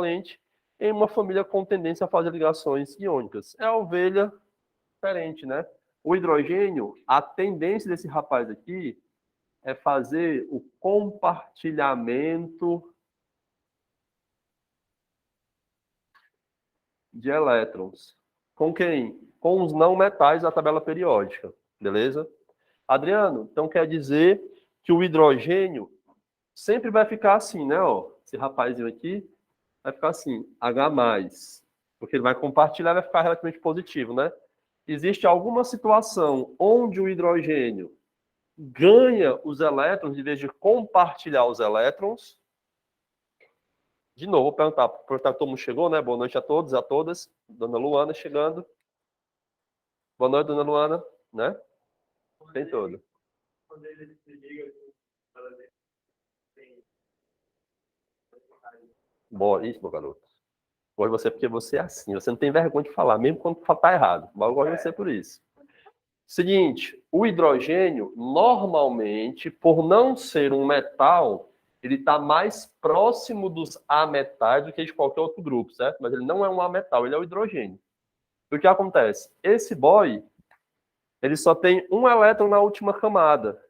covalente em uma família com tendência a fazer ligações iônicas. É a ovelha diferente, né? O hidrogênio, a tendência desse rapaz aqui é fazer o compartilhamento de elétrons. Com quem? Com os não metais da tabela periódica, beleza? Adriano, então quer dizer que o hidrogênio sempre vai ficar assim, né? Ó, esse rapazinho aqui vai ficar assim, H+, porque ele vai compartilhar e vai ficar relativamente positivo, né? Existe alguma situação onde o hidrogênio ganha os elétrons em vez de compartilhar os elétrons? De novo, vou perguntar se todo mundo chegou, né? Boa noite a todos e a todas. Dona Luana chegando. Boa noite, Dona Luana, né? Tem todo. Boa, isso, meu garoto. Gosto de você porque você é assim. Você não tem vergonha de falar, mesmo quando tá errado. Mas eu gosto de você por isso. Seguinte, o hidrogênio, normalmente, por não ser um metal, ele está mais próximo dos ametais do que de qualquer outro grupo, certo? Mas ele não é um ametal, ele é o hidrogênio. O que acontece? Esse boy, ele só tem um elétron na última camada.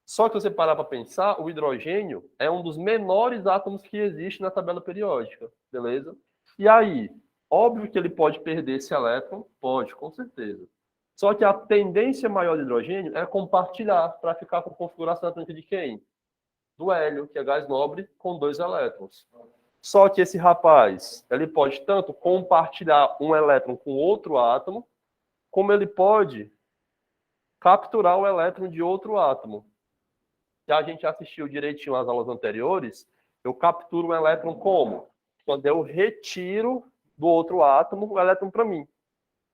Só que se você parar para pensar, o hidrogênio é um dos menores átomos que existe na tabela periódica, beleza? E aí, óbvio que ele pode perder esse elétron? Pode, com certeza. Só que a tendência maior do hidrogênio é compartilhar para ficar com configuração atômica de quem? Do hélio, que é gás nobre, com 2 elétrons. Só que esse rapaz, ele pode tanto compartilhar um elétron com outro átomo, como ele pode capturar o elétron de outro átomo. Se a gente assistiu direitinho às aulas anteriores, eu capturo um elétron como? Quando eu retiro do outro átomo o elétron para mim.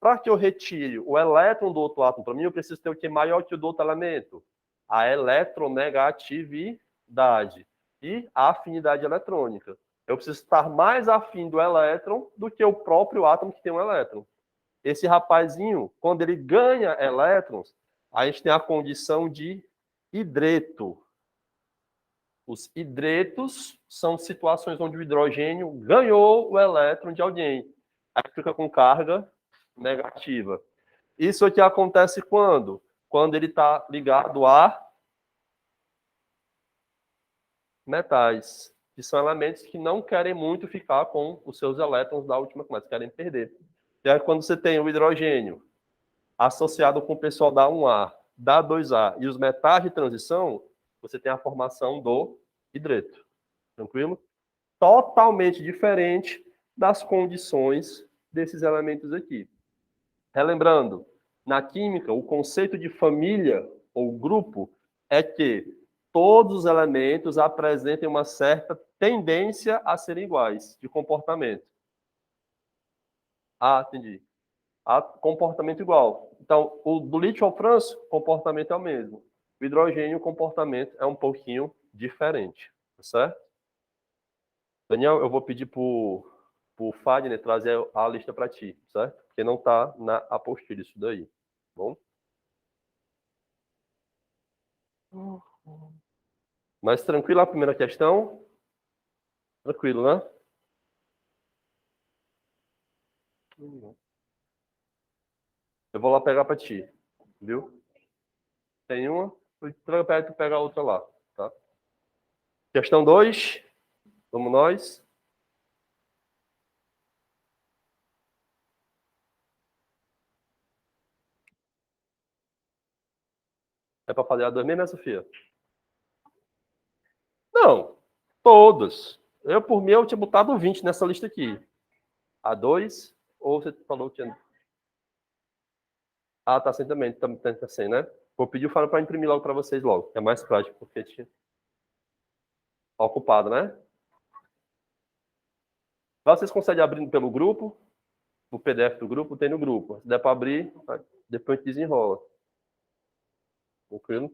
Para que eu retire o elétron do outro átomo para mim, eu preciso ter o que maior que o do outro elemento? A eletronegatividade e a afinidade eletrônica. Eu preciso estar mais afim do elétron do que o próprio átomo que tem um elétron. Esse rapazinho, quando ele ganha elétrons, a gente tem a condição de hidreto. Os hidretos são situações onde o hidrogênio ganhou o elétron de alguém. Aí fica com carga negativa. Isso aqui acontece quando? Quando ele está ligado a metais, que são elementos que não querem muito ficar com os seus elétrons da última camada, querem perder. E aí quando você tem o hidrogênio associado com o pessoal da 1A, da 2A e os metais de transição, você tem a formação do hidreto. Tranquilo? Totalmente diferente das condições desses elementos aqui. Relembrando, na química, o conceito de família ou grupo é que todos os elementos apresentem uma certa tendência a serem iguais de comportamento. Ah, entendi. Comportamento igual. Então, o do lítio ao franço, comportamento é o mesmo. O hidrogênio, o comportamento é um pouquinho diferente, tá certo? Daniel, eu vou pedir para o Fagner trazer a lista para ti, certo? Porque não está na apostila isso daí, tá bom? Mas tranquilo a primeira questão? Tranquilo, né? Eu vou lá pegar para ti, viu? Tem uma, tu pega a outra lá, tá? Questão 2, vamos nós. É para fazer a 2 mesmo, né, Sofia? Não, todas. Eu, por mim, eu tinha botado 20 nessa lista aqui. A 2, ou você falou que tinha... Ah, tá sem também, tá sem, né? Vou pedir o Fábio para imprimir logo para vocês logo, que é mais prático, porque tinha... Tá ocupado, né? Vocês conseguem abrir pelo grupo? O PDF do grupo tem no grupo. Se der para abrir, depois a gente desenrola. Tranquilo?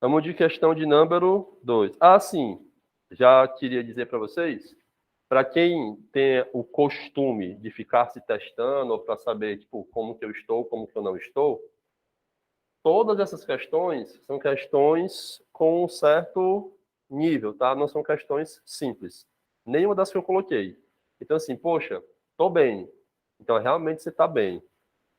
Vamos de questão de número 2. Ah, sim. Já queria dizer para vocês, para quem tem o costume de ficar se testando ou para saber tipo, como que eu estou, como que eu não estou, todas essas questões são questões com um certo nível, tá? Não são questões simples. Nenhuma das que eu coloquei. Então, assim, poxa, tô bem. Então, realmente você tá bem.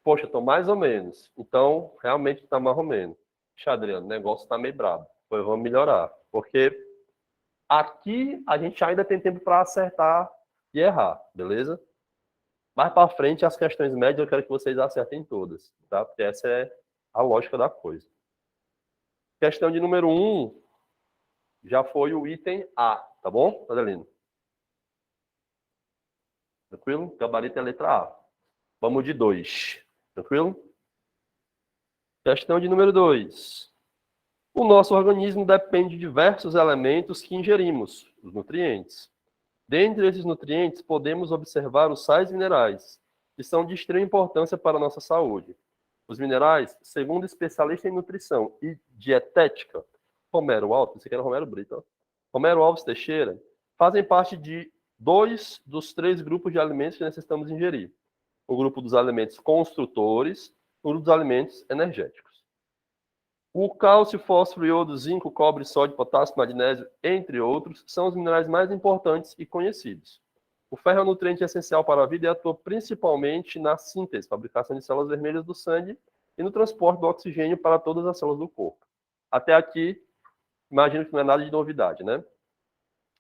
Poxa, tô mais ou menos. Então, realmente tá mais ou menos. Puxa, Adriano, o negócio tá meio brabo. Pois vamos melhorar. Porque aqui a gente ainda tem tempo para acertar e errar, beleza? Mais para frente, as questões médias eu quero que vocês acertem todas, tá? Porque essa é a lógica da coisa. Questão de número 1 já foi o item A, tá bom, Adelino? Tranquilo? Gabarito é a letra A. Vamos de 2. Tranquilo? Questão de número 2. O nosso organismo depende de diversos elementos que ingerimos, os nutrientes. Dentre esses nutrientes, podemos observar os sais minerais, que são de extrema importância para a nossa saúde. Os minerais, segundo especialista em nutrição e dietética, Romero Alves, esse aqui era Romero Brito, Romero Alves Teixeira, fazem parte de 2 dos 3 grupos de alimentos que necessitamos ingerir. O grupo dos alimentos construtores, o grupo dos alimentos energéticos. O cálcio, fósforo, iodo, zinco, cobre, sódio, potássio, magnésio, entre outros, são os minerais mais importantes e conhecidos. O ferro é um nutriente essencial para a vida e atua principalmente na síntese, fabricação de células vermelhas do sangue e no transporte do oxigênio para todas as células do corpo. Até aqui, imagino que não é nada de novidade, né?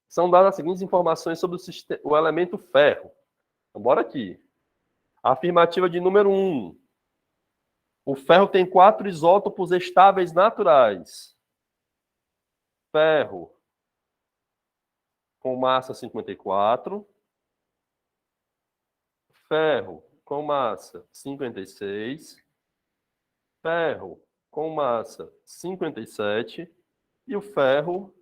São dadas as seguintes informações sobre o elemento ferro. Então, bora aqui. A afirmativa de número 1. O ferro tem 4 isótopos estáveis naturais. Ferro com massa 54. Ferro com massa 56. Ferro com massa 57. E o ferro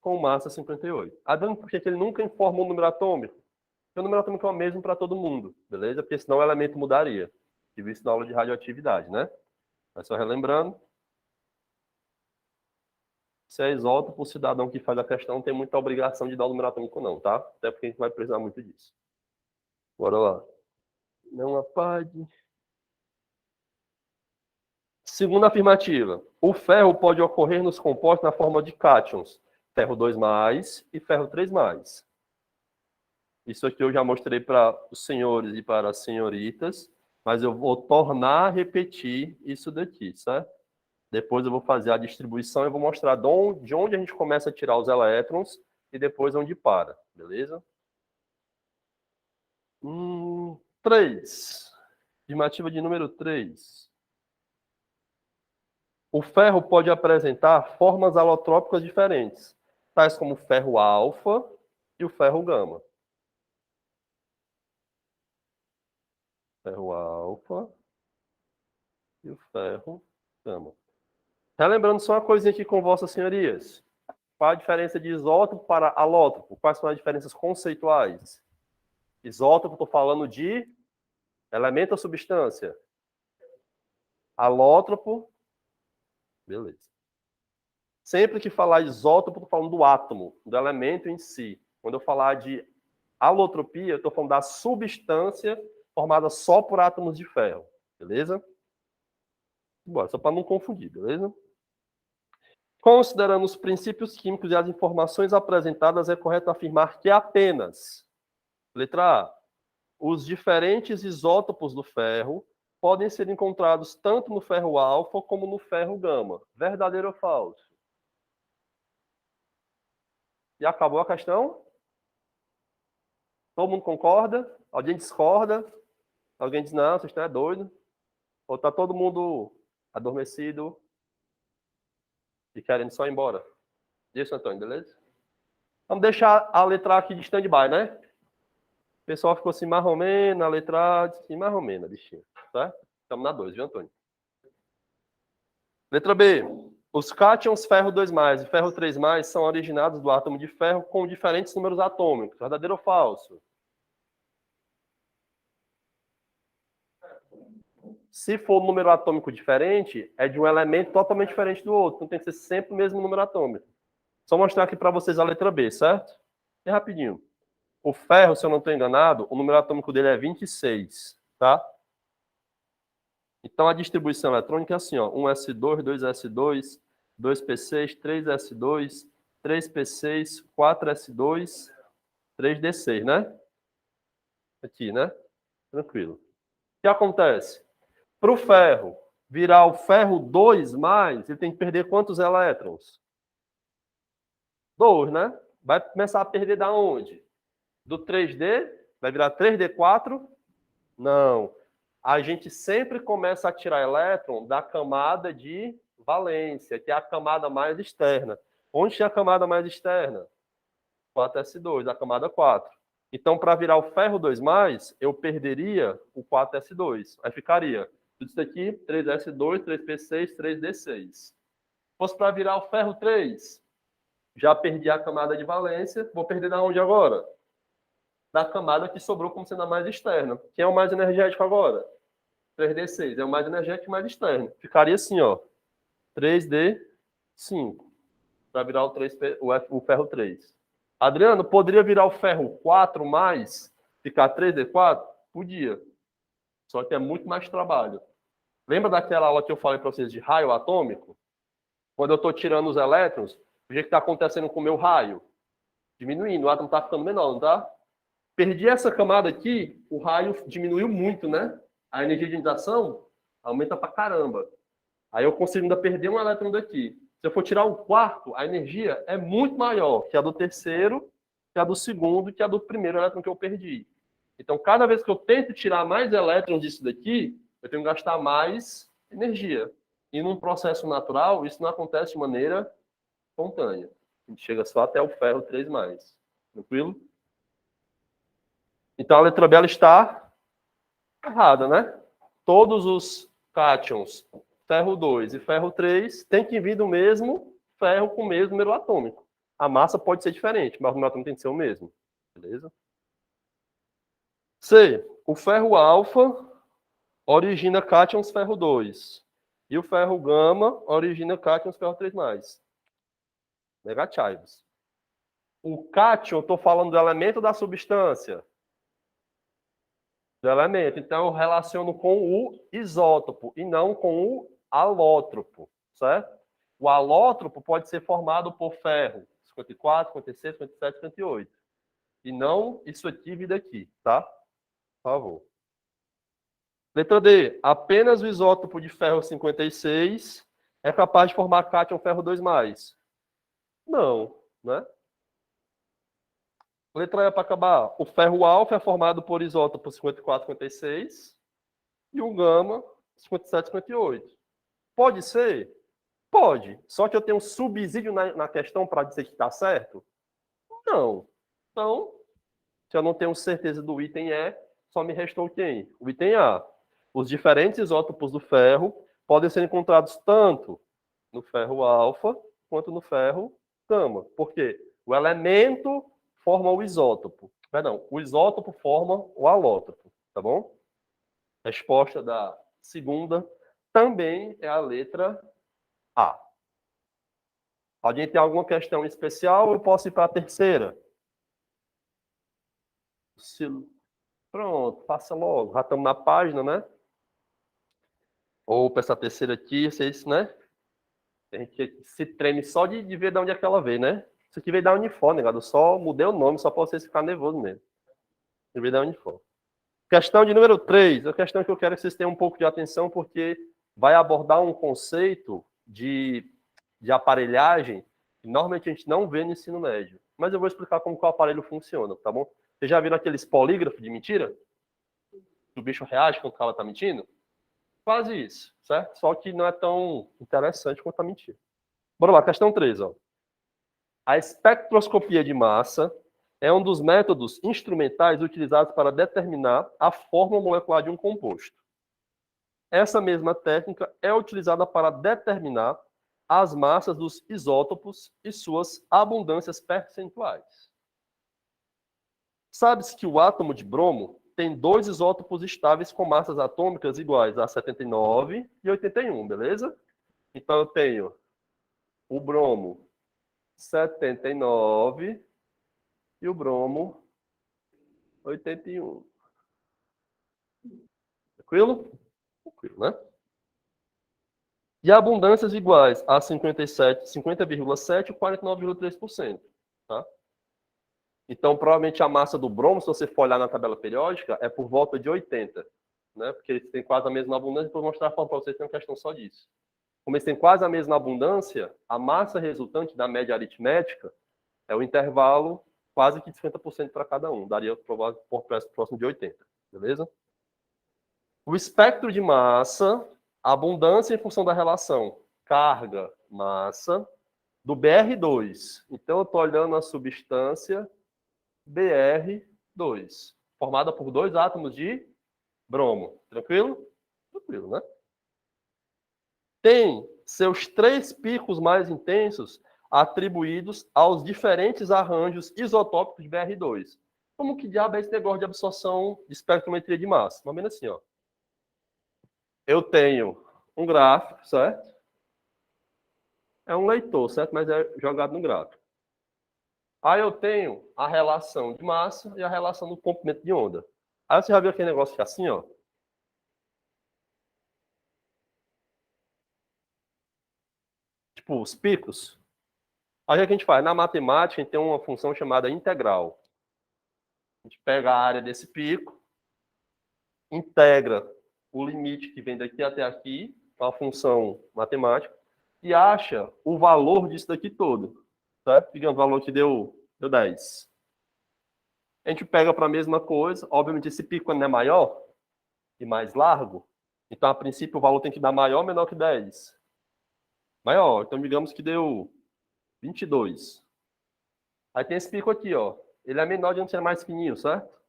com massa 58. Adão, por que ele nunca informa o número atômico? Porque o número atômico é o mesmo para todo mundo, beleza? Porque senão o elemento mudaria. Tive isso na aula de radioatividade, né? Mas só relembrando, se é isótopo, o cidadão que faz a questão não tem muita obrigação de dar o número atômico não, tá? Até porque a gente vai precisar muito disso. Bora lá. Não apague. Segunda afirmativa. O ferro pode ocorrer nos compostos na forma de cátions. Ferro 2+, e ferro 3+. Isso aqui eu já mostrei para os senhores e para as senhoritas, mas eu vou tornar a repetir isso daqui, certo? Depois eu vou fazer a distribuição e vou mostrar de onde a gente começa a tirar os elétrons e depois onde para, beleza? 3. Afirmativa de número 3. O ferro pode apresentar formas alotrópicas diferentes, tais como o ferro alfa e o ferro gama. Ferro alfa e o ferro gama. Relembrando só uma coisinha aqui com vossas senhorias. Qual a diferença de isótopo para alótropo? Quais são as diferenças conceituais? Isótopo, estou falando de elemento ou substância? Alótropo, beleza. Sempre que falar isótopo, estou falando do átomo, do elemento em si. Quando eu falar de alotropia, eu estou falando da substância formada só por átomos de ferro, beleza? Bora, só para não confundir, beleza? Considerando os princípios químicos e as informações apresentadas, é correto afirmar que apenas, letra A, os diferentes isótopos do ferro podem ser encontrados tanto no ferro alfa como no ferro gama. Verdadeiro ou falso? E acabou a questão? Todo mundo concorda? Alguém discorda? Alguém diz, não, vocês estão doidos? Ou está todo mundo adormecido e querendo só ir embora? Isso, Antônio, beleza? Vamos deixar a letra A aqui de stand-by, né? O pessoal ficou assim, marromena, a letra A, assim, marromena, bichinho. Tá? Estamos na 2, viu, Antônio? Letra B. Os cátions ferro 2+, e ferro 3+, são originados do átomo de ferro com diferentes números atômicos. Verdadeiro ou falso? Se for um número atômico diferente, é de um elemento totalmente diferente do outro. Então tem que ser sempre o mesmo número atômico. Só mostrar aqui para vocês a letra B, certo? É rapidinho. O ferro, se eu não estou enganado, o número atômico dele é 26, tá? Então, a distribuição eletrônica é assim, ó, 1s2, 2s2, 2p6, 3s2, 3p6, 4s2, 3d6, né? Aqui, né? Tranquilo. O que acontece? Para o ferro virar o ferro 2 mais, ele tem que perder quantos elétrons? 2, né? Vai começar a perder da onde? Do 3D? Vai virar 3D4? Não. A gente sempre começa a tirar elétron da camada de valência, que é a camada mais externa. Onde é a camada mais externa? 4s2, a camada 4. Então, para virar o ferro 2+, eu perderia o 4s2. Aí ficaria tudo isso aqui, 3s2, 3p6, 3d6. Se fosse para virar o ferro 3, já perdi a camada de valência, vou perder da onde agora? Da camada que sobrou como sendo a mais externa. Quem é o mais energético agora? 3d6 é o mais energético e mais externo. Ficaria assim, ó, 3d5 para virar o ferro 3. Adriano, poderia virar o ferro 4 mais, ficar 3d4? Podia. Só que é muito mais trabalho. Lembra daquela aula que eu falei para vocês de raio atômico? Quando eu estou tirando os elétrons, o que está acontecendo com o meu raio? Diminuindo, o átomo está ficando menor, não está? Perdi essa camada aqui, o raio diminuiu muito, né? A energia de ioninização aumenta pra caramba. Aí eu consigo ainda perder um elétron daqui. Se eu for tirar um quarto, a energia é muito maior que a do terceiro, que a do segundo, que a do primeiro elétron que eu perdi. Então, cada vez que eu tento tirar mais elétrons disso daqui, eu tenho que gastar mais energia. E num processo natural, isso não acontece de maneira espontânea. A gente chega só até o ferro 3+. Tranquilo? Então, a letra B ela está errada, né? Todos os cátions, ferro 2 e ferro 3, têm que vir do mesmo ferro com o mesmo número atômico. A massa pode ser diferente, mas o número atômico tem que ser o mesmo. Beleza? C. O ferro alfa origina cátions ferro 2. E o ferro gama origina cátions ferro 3+. Negativos. O cátion, eu estou falando do elemento da substância. Do elemento. Então, eu relaciono com o isótopo e não com o alótropo, certo? O alótropo pode ser formado por ferro 54, 56, 57, 58. E não isso aqui e daqui, tá? Por favor. Letra D. Apenas o isótopo de ferro 56 é capaz de formar cátion ferro 2+. Não, né? Letra E para acabar. O ferro alfa é formado por isótopo 54, 56 e o gama 57, 58. Pode ser? Pode. Só que eu tenho um subsídio na questão para dizer que está certo? Não. Então, se eu não tenho certeza do item E, só me restou quem? O item A. Os diferentes isótopos do ferro podem ser encontrados tanto no ferro alfa quanto no ferro gama. Por quê? O elemento forma o isótopo. Perdão, o isótopo forma o alótropo. Tá bom? Resposta da segunda também é a letra A. Alguém tem alguma questão especial? Eu posso ir para a terceira. Pronto, passa logo. Já estamos na página, né? Ou para essa terceira aqui, vocês, né? A gente se treme só de ver de onde é que ela veio, né? Isso aqui veio da Unifor, negado. Eu só mudei o nome, só para vocês ficarem nervosos mesmo. Veio da Unifor. Questão de número 3. A questão que eu quero que vocês tenham um pouco de atenção, porque vai abordar um conceito de aparelhagem que normalmente a gente não vê no ensino médio. Mas eu vou explicar como que o aparelho funciona, tá bom? Vocês já viram aqueles polígrafos de mentira? Que o bicho reage quando o cara tá mentindo? Quase isso, certo? Só que não é tão interessante quanto a mentira. Bora lá, questão 3, ó. A espectroscopia de massa é um dos métodos instrumentais utilizados para determinar a forma molecular de um composto. Essa mesma técnica é utilizada para determinar as massas dos isótopos e suas abundâncias percentuais. Sabe-se que o átomo de bromo tem dois isótopos estáveis com massas atômicas iguais a 79 e 81, beleza? Então eu tenho o bromo 79 e o bromo 81. Tranquilo? Tranquilo, né? e abundâncias iguais a 50,7% e 49,3%. Tá? Então, provavelmente a massa do bromo, se você for olhar na tabela periódica, é por volta de 80, né? Porque eles têm quase a mesma abundância. Vou mostrar para vocês, tem uma questão só disso. Como eles têm quase a mesma abundância, a massa resultante da média aritmética é o intervalo quase que de 50% para cada um. Daria por próximo de 80, beleza? O espectro de massa, a abundância em função da relação carga-massa do BR2. Então, eu estou olhando a substância BR2, formada por 2 átomos de bromo. Tranquilo? Tranquilo, né? Tem seus 3 picos mais intensos atribuídos aos diferentes arranjos isotópicos de BR2. Como que diabo é esse negócio de absorção de espectrometria de massa? Mais ou menos assim, ó. Eu tenho um gráfico, certo? É um leitor, certo? Mas é jogado no gráfico. Aí eu tenho a relação de massa e a relação do comprimento de onda. Aí você já viu aquele negócio que é assim, ó? Tipo, os picos. Aí o que a gente faz? Na matemática, a gente tem uma função chamada integral. A gente pega a área desse pico, integra o limite que vem daqui até aqui, com a função matemática, e acha o valor disso daqui todo. Certo? Digamos, o valor que deu 10. A gente pega para a mesma coisa. Obviamente, esse pico quando é maior e mais largo, então, a princípio, o valor tem que dar maior ou menor que 10. Maior. Então, digamos que deu 22. Aí tem esse pico aqui, ó. Ele é menor de onde ser mais fininho, certo?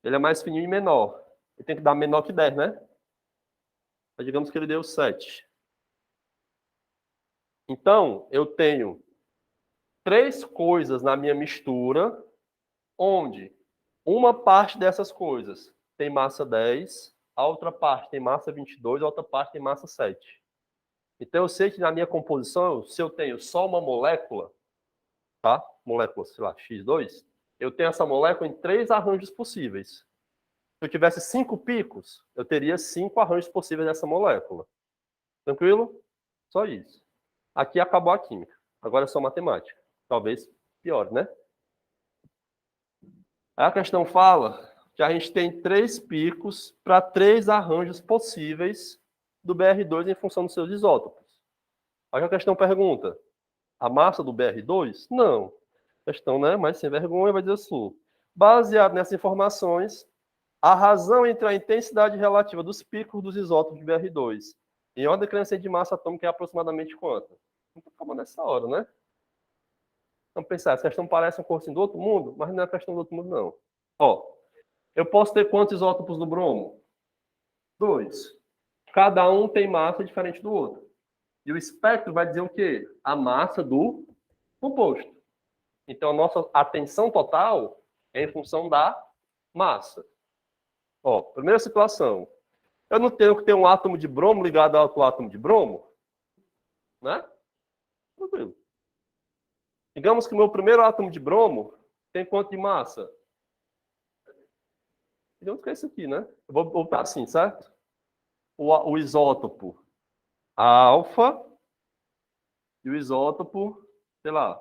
Ele é mais fininho e menor. Ele tem que dar menor que 10, né? Aí, digamos que ele deu 7. Então, eu tenho 3 coisas na minha mistura, onde uma parte dessas coisas tem massa 10, a outra parte tem massa 22, a outra parte tem massa 7. Então, eu sei que na minha composição, se eu tenho só uma molécula, tá? Molécula, sei lá, X2, eu tenho essa molécula em 3 arranjos possíveis. Se eu tivesse 5 picos, eu teria 5 arranjos possíveis dessa molécula. Tranquilo? Só isso. Aqui acabou a química. Agora é só matemática. Talvez pior, né? Aí a questão fala que a gente tem 3 picos para 3 arranjos possíveis do BR2 em função dos seus isótopos. Aí a questão pergunta, a massa do BR2? Não. A questão, né, mais sem vergonha, vai dizer assim, baseado nessas informações, a razão entre a intensidade relativa dos picos dos isótopos de BR2 em ordem crescente de massa atômica é aproximadamente quanto? Não estou falando nessa hora, né? Então, pensar, essa questão parece um cursinho do outro mundo, mas não é questão do outro mundo, não. Ó, eu posso ter quantos isótopos do bromo? 2. Cada um tem massa diferente do outro. E o espectro vai dizer o quê? A massa do composto. Então, a nossa atenção total é em função da massa. Ó, primeira situação. Eu não tenho que ter um átomo de bromo ligado ao outro átomo de bromo? Né? Tranquilo. Digamos que o meu primeiro átomo de bromo tem quanto de massa? Digamos que é isso aqui, né? Eu vou botar assim, certo? O isótopo alfa e o isótopo, sei lá,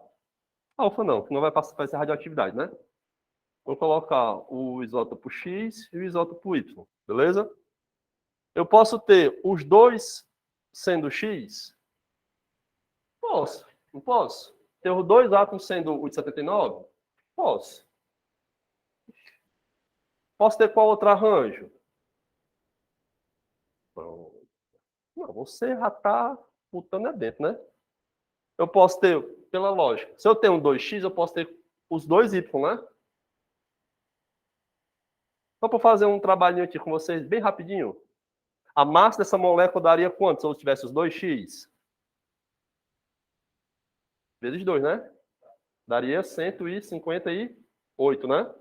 alfa não, que não vai passar para essa radioatividade, né? Vou colocar o isótopo X e o isótopo Y, beleza? Eu posso ter os dois sendo X? Posso. Não posso? Ter os dois átomos sendo o de 79? Posso. Posso ter qual outro arranjo? Não, você já está botando dentro, né? Eu posso ter, pela lógica, se eu tenho um 2x, eu posso ter os dois Y, né? Só para fazer um trabalhinho aqui com vocês, bem rapidinho. A massa dessa molécula daria quanto se eu tivesse os 2x? Vezes 2, né? Daria 158, né?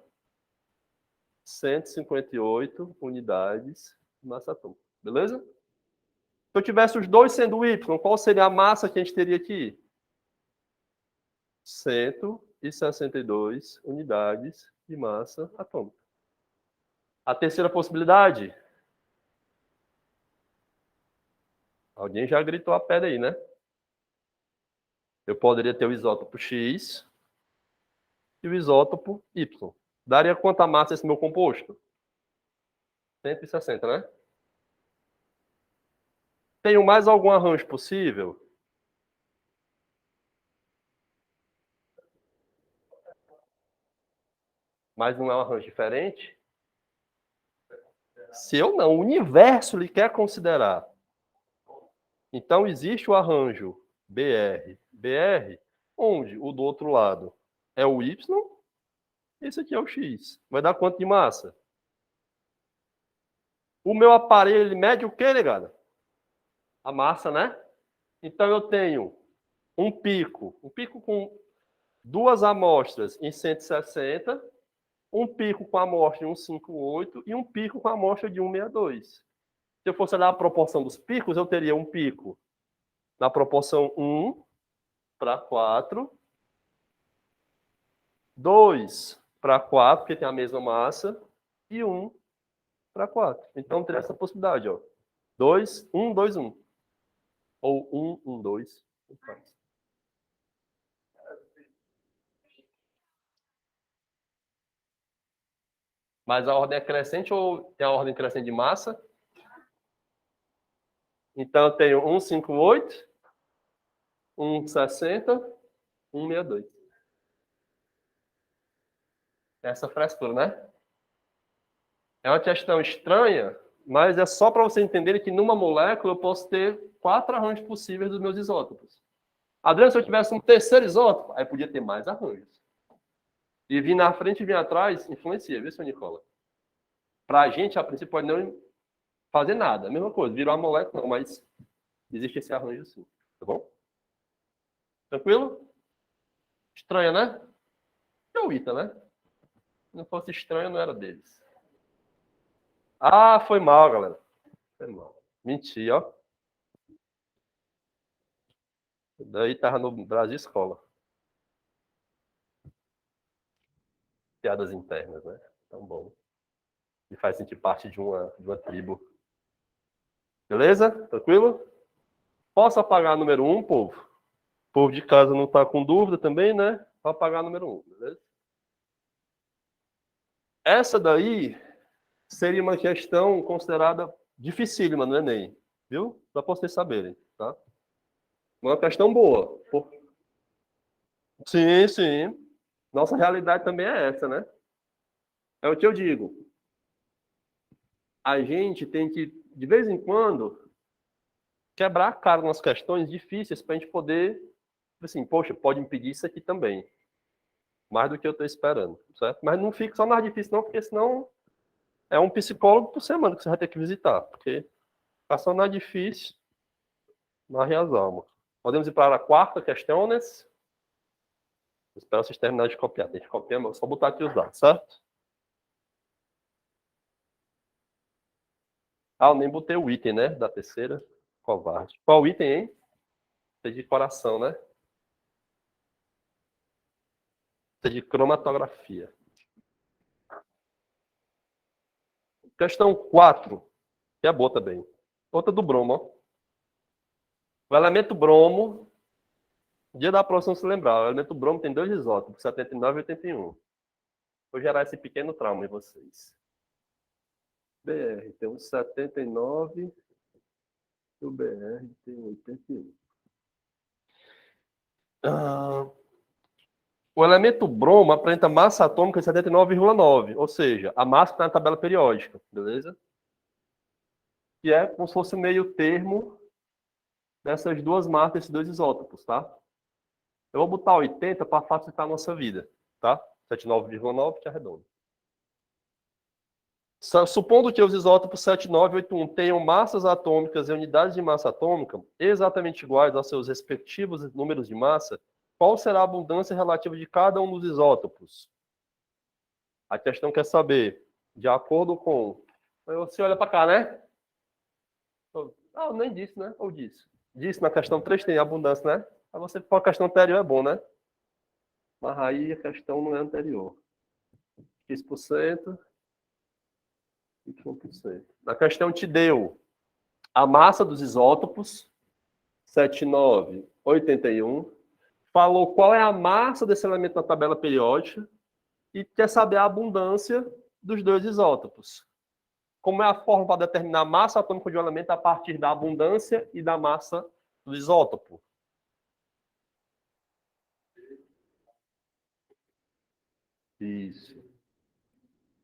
158 unidades de massa atômica. Beleza? Se eu tivesse os dois sendo Y, qual seria a massa que a gente teria aqui? 162 unidades de massa atômica. A terceira possibilidade? Alguém já gritou a pedra aí, né? Eu poderia ter o isótopo X e o isótopo Y. Daria quanta massa esse meu composto? 160, né? Tenho mais algum arranjo possível? Mas não é um arranjo diferente? Se eu não, o universo lhe quer considerar. Então existe o arranjo BR, onde o do outro lado é o Y, esse aqui é o X. Vai dar quanto de massa? O meu aparelho, ele mede o quê, negada? A massa, né? Então eu tenho um pico com duas amostras em 160, um pico com a amostra de 158 e um pico com a amostra de 162. Se eu fosse olhar a proporção dos picos, eu teria um pico na proporção 1:4, 2:4, porque tem a mesma massa, e 1:4. Então teria essa possibilidade, ó. 2, 1, 2, 1. Ou 1, 1, 2. Mas a ordem é crescente ou tem a ordem crescente de massa? Então eu tenho 158, 160, 162. Essa frescura, né? É uma questão estranha, mas é só para você entender que numa molécula eu posso ter 4 arranjos possíveis dos meus isótopos. Adriano, se eu tivesse um terceiro isótopo, aí podia ter mais arranjos. E vir na frente e vir atrás influencia, viu, senhor Nicola? Para a gente, a princípio, pode não fazer nada. A mesma coisa, virou uma molécula, não, mas existe esse arranjo sim. Tá bom? Tranquilo? Estranha, né? É o ITA, né? Se não fosse estranho, não era deles. Ah, foi mal, galera. Foi mal. Menti, ó. Daí tava no Brasil Escola. Piadas internas, né? Tão bom. E faz sentir parte de uma tribo. Beleza? Tranquilo? Posso apagar número 1, povo? O povo de casa não tá com dúvida também, né? Vou apagar número 1, beleza? Essa daí seria uma questão considerada dificílima no Enem, viu? Só para vocês saberem, tá? Uma questão boa. Sim, sim. Nossa realidade também é essa, né? É o que eu digo. A gente tem que, de vez em quando, quebrar a cara nas questões difíceis para a gente poder, assim, poxa, pode impedir isso aqui também. Mais do que eu estou esperando, certo? Mas não fique só nas difíceis, não, porque senão é um psicólogo por semana que você vai ter que visitar. Porque ficar só na difícil, marre as almas. Podemos ir para a quarta questão, né? Espero vocês terminarem de copiar. Tem que copiar, mas só botar aqui os dados, certo? Ah, eu nem botei o item, né? Da terceira. Covarde. Qual item, hein? Isso é de coração, né? Isso é de cromatografia. Questão 4, que é boa também. Outra do bromo, ó. O elemento bromo, dia da próxima se lembrar, o elemento bromo tem 2 isótopos, 79 e 81. Vou gerar esse pequeno trauma em vocês. BR tem um 79 e o BR tem 81. O elemento bromo apresenta massa atômica de 79,9, ou seja, a massa está na tabela periódica, beleza? Que é como se fosse o meio termo dessas duas massas, desses 2 isótopos, tá? Eu vou botar 80 para facilitar a nossa vida, tá? 79,9 que arredonda. Supondo que os isótopos 79 e 81 tenham massas atômicas e unidades de massa atômica exatamente iguais aos seus respectivos números de massa, qual será a abundância relativa de cada um dos isótopos? A questão quer saber, de acordo com... Você olha para cá, né? Ah, eu nem disse, né? Ou disse? Disse na questão 3 tem abundância, né? Para você for a questão anterior é bom, né? Mas aí a questão não é anterior. X%, Y%. A questão te deu a massa dos isótopos, 79, 81. Falou qual é a massa desse elemento na tabela periódica e quer saber a abundância dos dois isótopos. Como é a forma para determinar a massa atômica de um elemento a partir da abundância e da massa do isótopo? Isso.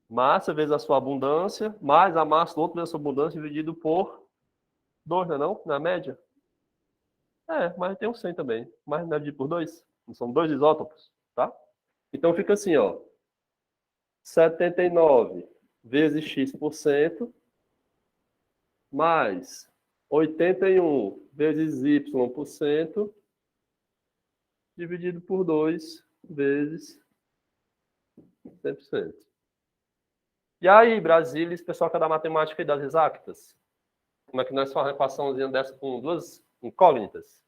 Massa vezes a sua abundância, mais a massa do outro vezes a sua abundância, dividido por 2, não é não? Na média? É, mas tem um 100 também. Mas não é dividido por 2? São dois isótopos, tá? Então fica assim, ó. 79 vezes x% mais 81 vezes y% dividido por 2 vezes 100%. E aí, Brasília, esse pessoal que é da matemática e das exatas? Como é que nós fazemos uma equaçãozinha dessa com duas incógnitas?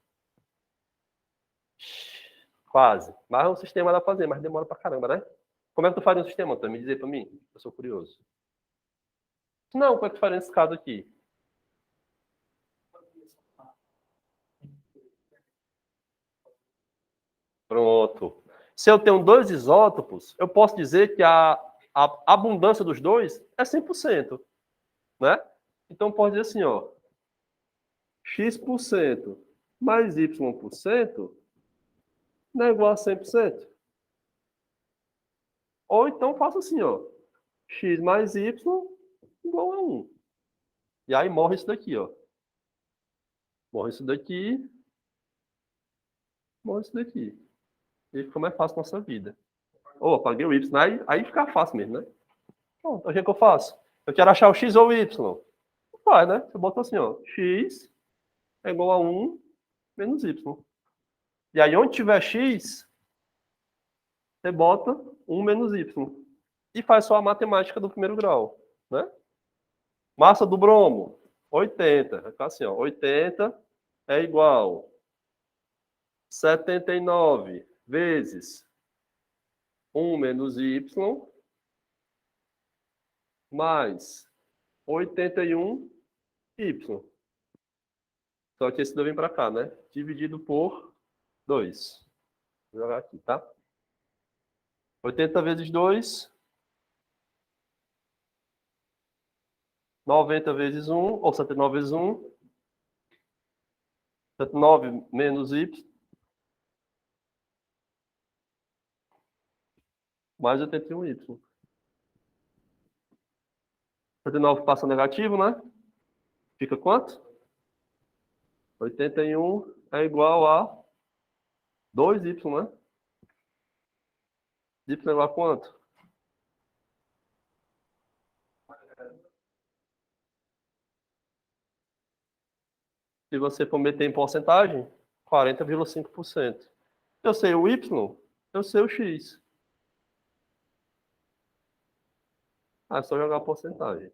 Quase. Mas o sistema dá pra fazer, mas demora pra caramba, né? Como é que tu faria um sistema, Antônio? Me dizer pra mim. Eu sou curioso. Não, como é que tu faria nesse caso aqui? Pronto. Se eu tenho dois isótopos, eu posso dizer que a abundância dos dois é 100%, né? Então, pode dizer assim, ó, x% mais y% não é igual a 100%. Ou então, faço assim, ó, x mais y igual a 1. E aí morre isso daqui, ó. Morre isso daqui, morre isso daqui. E fica mais fácil a nossa vida. Ou apaguei o y, aí fica fácil mesmo, né? Bom, então o que é que eu faço? Eu quero achar o x ou o y. Vai, né? Você bota assim, ó, x é igual a 1 menos y. E aí, onde tiver x, você bota 1 menos y. E faz só a matemática do primeiro grau, né? Massa do bromo, 80. Vai ficar assim, ó, 80 é igual 79 vezes 1 menos y mais 81y. Só que esse deu vem para cá, né? Dividido por 2. Vou jogar aqui, tá? 80 vezes 2, 90 vezes 1, ou 79 vezes 1, 79 menos y, mais 81y. 79 passa negativo, né? Fica quanto? 81 é igual a 2y, né? Y é igual a quanto? Se você for meter em porcentagem, 40,5%. Eu sei o y, eu sei o x. Ah, é só jogar a porcentagem.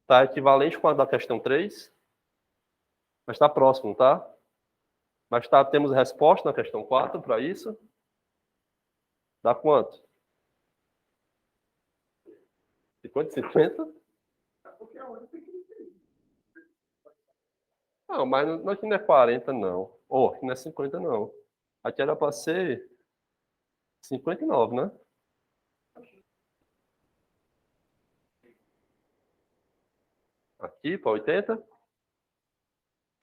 Tá equivalente com a da questão 3, mas está próximo, tá? Mas tá, temos resposta na questão 4 para isso. Dá quanto? 50, 50? Não, mas aqui não é 40, não. Ou, aqui não é 50, não. Aqui era para ser 59, né? Aqui para 80?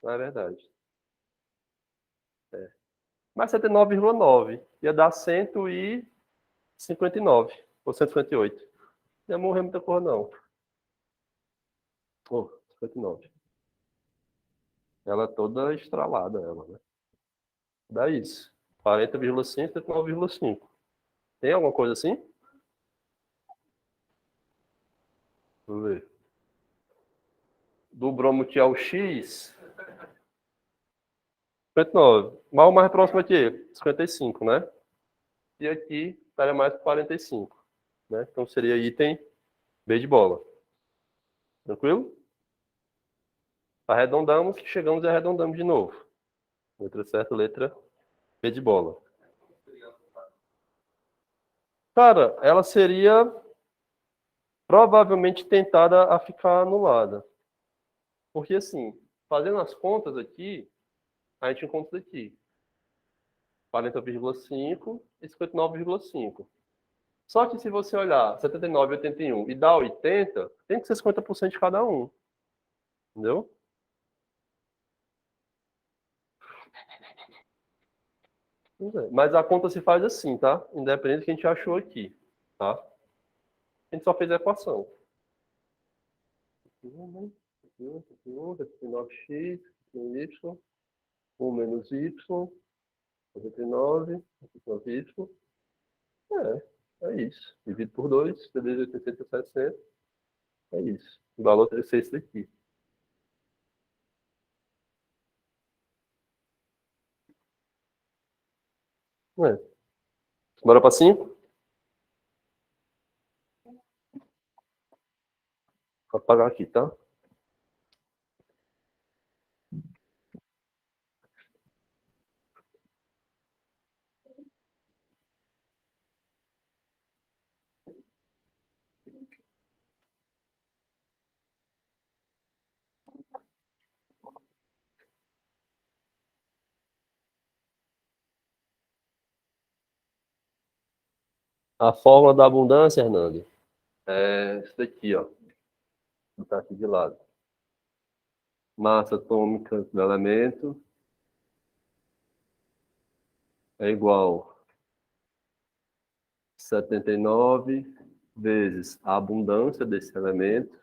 Não é verdade. É. Mas 79,9. Ia dar 159. Ou 158. Não ia morrer muita coisa, não. Oh, 59. Ela é toda estralada, ela, né? Dá isso. 40,5, 79,5. Tem alguma coisa assim? Vamos ver. Do bromo que é o X, 59. Mas o mais próximo aqui, 55, né? E aqui estaria mais para 45. Né? Então seria item B de bola. Tranquilo? Arredondamos, chegamos e arredondamos de novo. Letra certa, letra B de bola. Cara, ela seria provavelmente tentada a ficar anulada. Porque, assim, fazendo as contas aqui, a gente encontra isso aqui. 40,5 e 59,5. Só que se você olhar 79, 81 e dá 80, tem que ser 50% de cada um. Entendeu? Mas a conta se faz assim, tá? Independente do que a gente achou aqui, tá? A gente só fez a equação. 9x, y, 1 menos y, 89, 9y. É isso. Dividido por 2, beleza, 8700. É isso. O valor deve ser esse daqui. É. Bora para 5? Vou apagar aqui, tá? A fórmula da abundância, Hernando, é isso daqui, ó. Vou botar aqui de lado. Massa atômica do elemento é igual a 79 vezes a abundância desse elemento,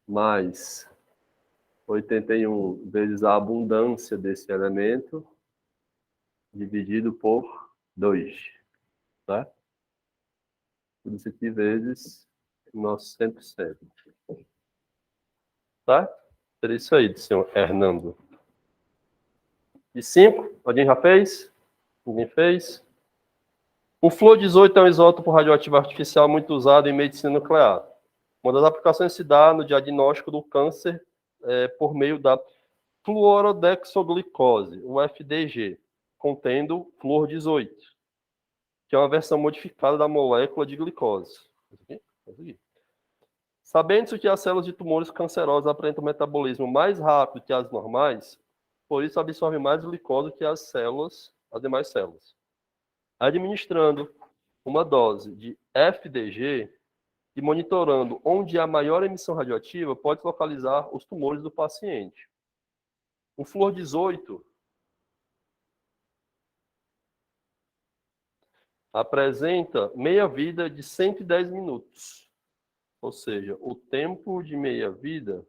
mais 81 vezes a abundância desse elemento, dividido por 2, tá? Tudo isso aqui vezes nosso 100%. Tá? Seria isso aí, senhor Hernando. E 5, alguém já fez? Ninguém fez? O flúor 18 é um isótopo radioativo artificial muito usado em medicina nuclear. Uma das aplicações se dá no diagnóstico do câncer por meio da fluorodexoglicose, o FDG, contendo flúor 18, que é uma versão modificada da molécula de glicose. Sabendo-se que as células de tumores cancerosos apresentam um metabolismo mais rápido que as normais, por isso absorvem mais glicose que as demais células. Administrando uma dose de FDG e monitorando onde há maior emissão radioativa, pode localizar os tumores do paciente. O flúor 18 apresenta meia-vida de 110 minutos. Ou seja, o tempo de meia-vida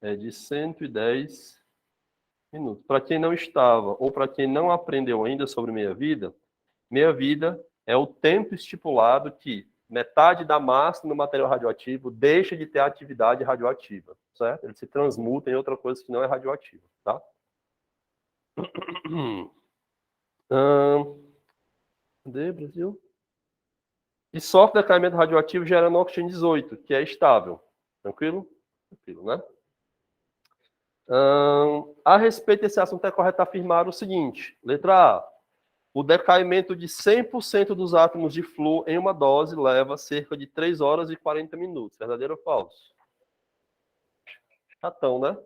é de 110 minutos. Para quem não estava ou para quem não aprendeu ainda sobre meia-vida é o tempo estipulado que metade da massa no material radioativo deixa de ter atividade radioativa, certo? Ele se transmuta em outra coisa que não é radioativa, tá? Cadê, Brasil? E sofre decaimento radioativo gerando oxigênio 18, que é estável. Tranquilo? Tranquilo, né? A respeito desse assunto, é correto afirmar o seguinte. Letra A. O decaimento de 100% dos átomos de flúor em uma dose leva cerca de 3 horas e 40 minutos. Verdadeiro ou falso? Chatão, né?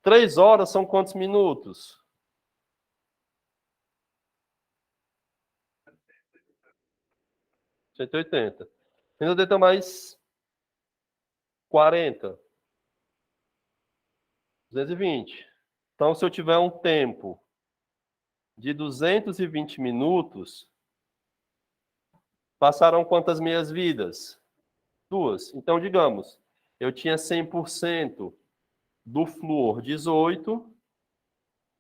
3 horas são quantos minutos? 180. 180 mais 40. 220. Então, se eu tiver um tempo de 220 minutos, passaram quantas meias vidas? 2. Então, digamos, eu tinha 100% do flúor 18,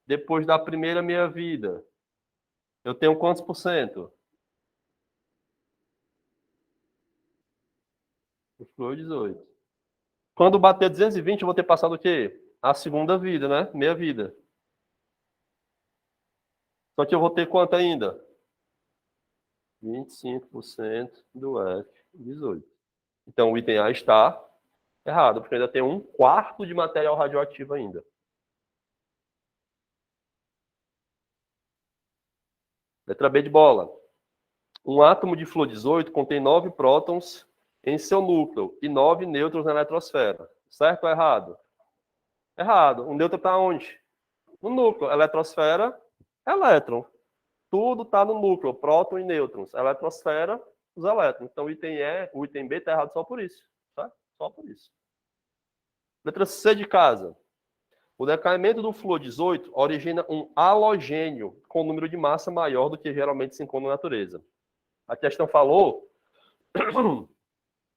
depois da primeira meia-vida. Eu tenho quantos por cento? O flúor 18. Quando bater 220, eu vou ter passado o quê? A segunda vida, né? Meia-vida. Só que eu vou ter quanto ainda? 25% do F18. Então, o item A está errado, porque ainda tem um quarto de material radioativo ainda. Letra B de bola. Um átomo de flúor 18 contém 9 prótons em seu núcleo e 9 nêutrons na eletrosfera. Certo ou errado? Errado. O nêutron está onde? No núcleo. Eletrosfera, elétron. Tudo está no núcleo, próton e nêutrons. Eletrosfera, os elétrons. Então, o item E, o item B está errado só por isso. Tá? Só por isso. Letra C de casa. O decaimento do flúor 18 origina um halogênio com número de massa maior do que geralmente se encontra na natureza. A questão falou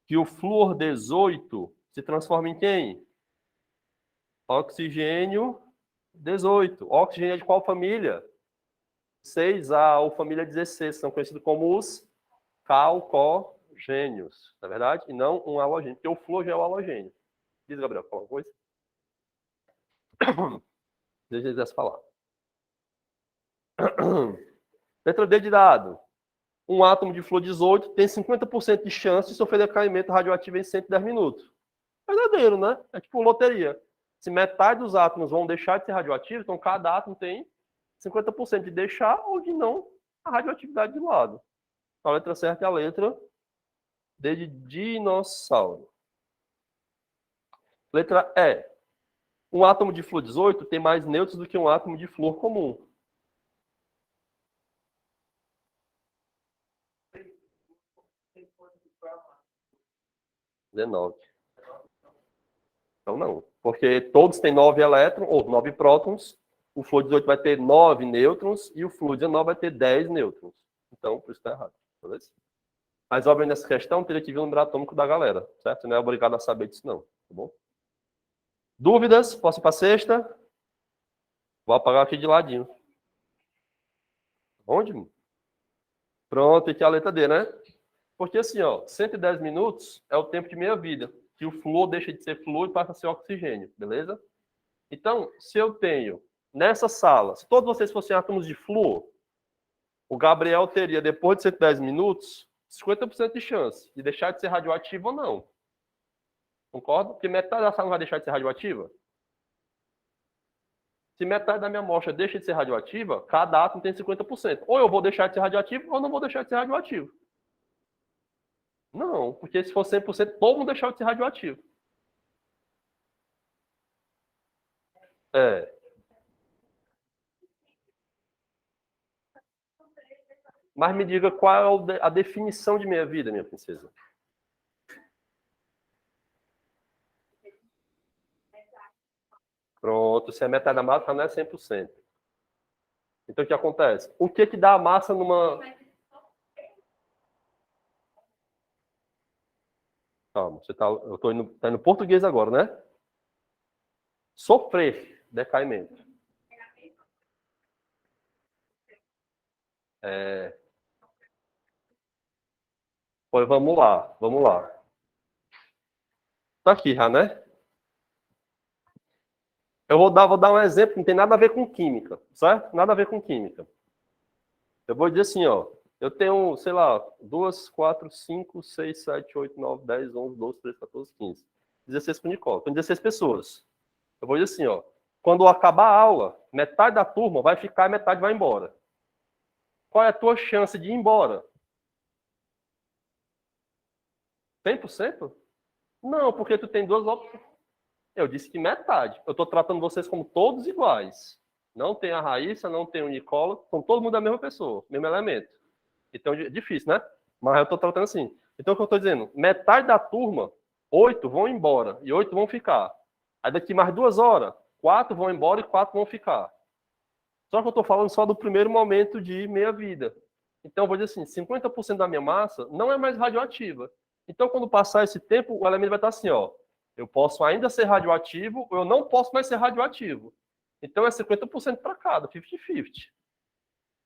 que o flúor 18 se transforma em quem? Oxigênio 18. Oxigênio é de qual família? 6A ou família 16, são conhecidos como os calcogênios, na verdade? E não um halogênio, porque o flúor já é o halogênio. Diz, Gabriel, fala uma coisa. Deixa eles falar. Letra D de dado. Um átomo de flúor 18 tem 50% de chance de sofrer decaimento radioativo em 110 minutos. Verdadeiro, né? É tipo loteria. Se metade dos átomos vão deixar de ser radioativos, então cada átomo tem 50% de deixar ou de não a radioatividade de lado. Então, a letra certa é a letra D de dinossauro. Letra E. Um átomo de flúor 18 tem mais nêutrons do que um átomo de flúor comum. 19. Então, não. Porque todos têm 9 elétrons, ou 9 prótons. O flúor 18 vai ter 9 nêutrons e o flúor 19 vai ter 10 nêutrons. Então, por isso está errado. Beleza? Mas, óbvio, nessa questão, teria que vir o número atômico da galera, certo? Você não é obrigado a saber disso, não. Tá bom? Dúvidas? Posso ir para a sexta? Vou apagar aqui de ladinho. Onde? Pronto, aqui é a letra D, né? Porque assim, ó, 110 minutos é o tempo de meia vida, que o flúor deixa de ser flúor e passa a ser oxigênio, beleza? Então, se eu tenho nessa sala, se todos vocês fossem átomos de flúor, o Gabriel teria, depois de 110 minutos, 50% de chance de deixar de ser radioativo ou não. Concorda? Porque metade da sala não vai deixar de ser radioativa. Se metade da minha amostra deixa de ser radioativa, cada átomo tem 50%. Ou eu vou deixar de ser radioativo, ou não vou deixar de ser radioativo. Não, porque se for 100%, todo mundo deixar de ser radioativo. É. Mas me diga qual é a definição de meia vida, minha princesa. Pronto, se é metade da massa, não é 100%. Então, o que acontece? O que dá a massa numa... Calma, eu estou indo português agora, né? Sofrer decaimento. Pois vamos lá, vamos lá. Tá aqui já, né? Eu vou dar um exemplo que não tem nada a ver com química, certo? Nada a ver com química. Eu vou dizer assim, ó. Eu tenho, sei lá, 2, 4, 5, 6, 7, 8, 9, 10, 11, 12, 13, 14, 15. 16 com Nicole. Tem 16 pessoas. Eu vou dizer assim, ó. Quando acabar a aula, metade da turma vai ficar e metade vai embora. Qual é a tua chance de ir embora? 100%? Não, porque tu tem duas opções. Eu disse que metade. Eu estou tratando vocês como todos iguais. Não tem a Raíssa, não tem o Nicola, são todo mundo a mesma pessoa, mesmo elemento. Então é difícil, né? Mas eu estou tratando assim. Então o que eu estou dizendo? Metade da turma, 8 vão embora e 8 vão ficar. Aí daqui mais 2 horas, 4 vão embora e 4 vão ficar. Só que eu estou falando só do primeiro momento de meia-vida. Então eu vou dizer assim, 50% da minha massa não é mais radioativa. Então quando passar esse tempo, o elemento vai estar assim, ó. Eu posso ainda ser radioativo ou eu não posso mais ser radioativo. Então é 50% para cada, 50-50.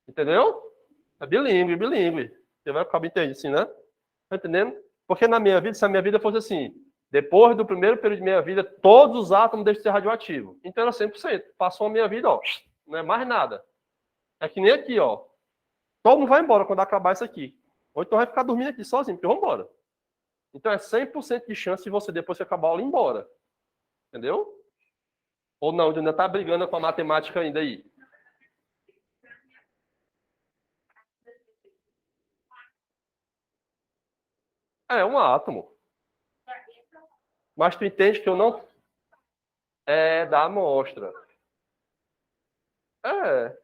Entendeu? É bilíngue, bilíngue. Você vai ficar entendendo assim, né? Tá entendendo? Porque na minha vida, se a minha vida fosse assim, depois do primeiro período de minha vida, todos os átomos deixam de ser radioativos. Então era 100%. Passou a minha vida, ó, não é mais nada. É que nem aqui, ó. Todo mundo vai embora quando acabar isso aqui. Ou então vai ficar dormindo aqui sozinho, porque eu vou embora. Então é 100% de chance de você, depois que acabar a aula, ir embora. Entendeu? Ou não, ainda tá brigando com a matemática ainda aí. É um átomo. Mas tu entende que eu não... É da amostra. É.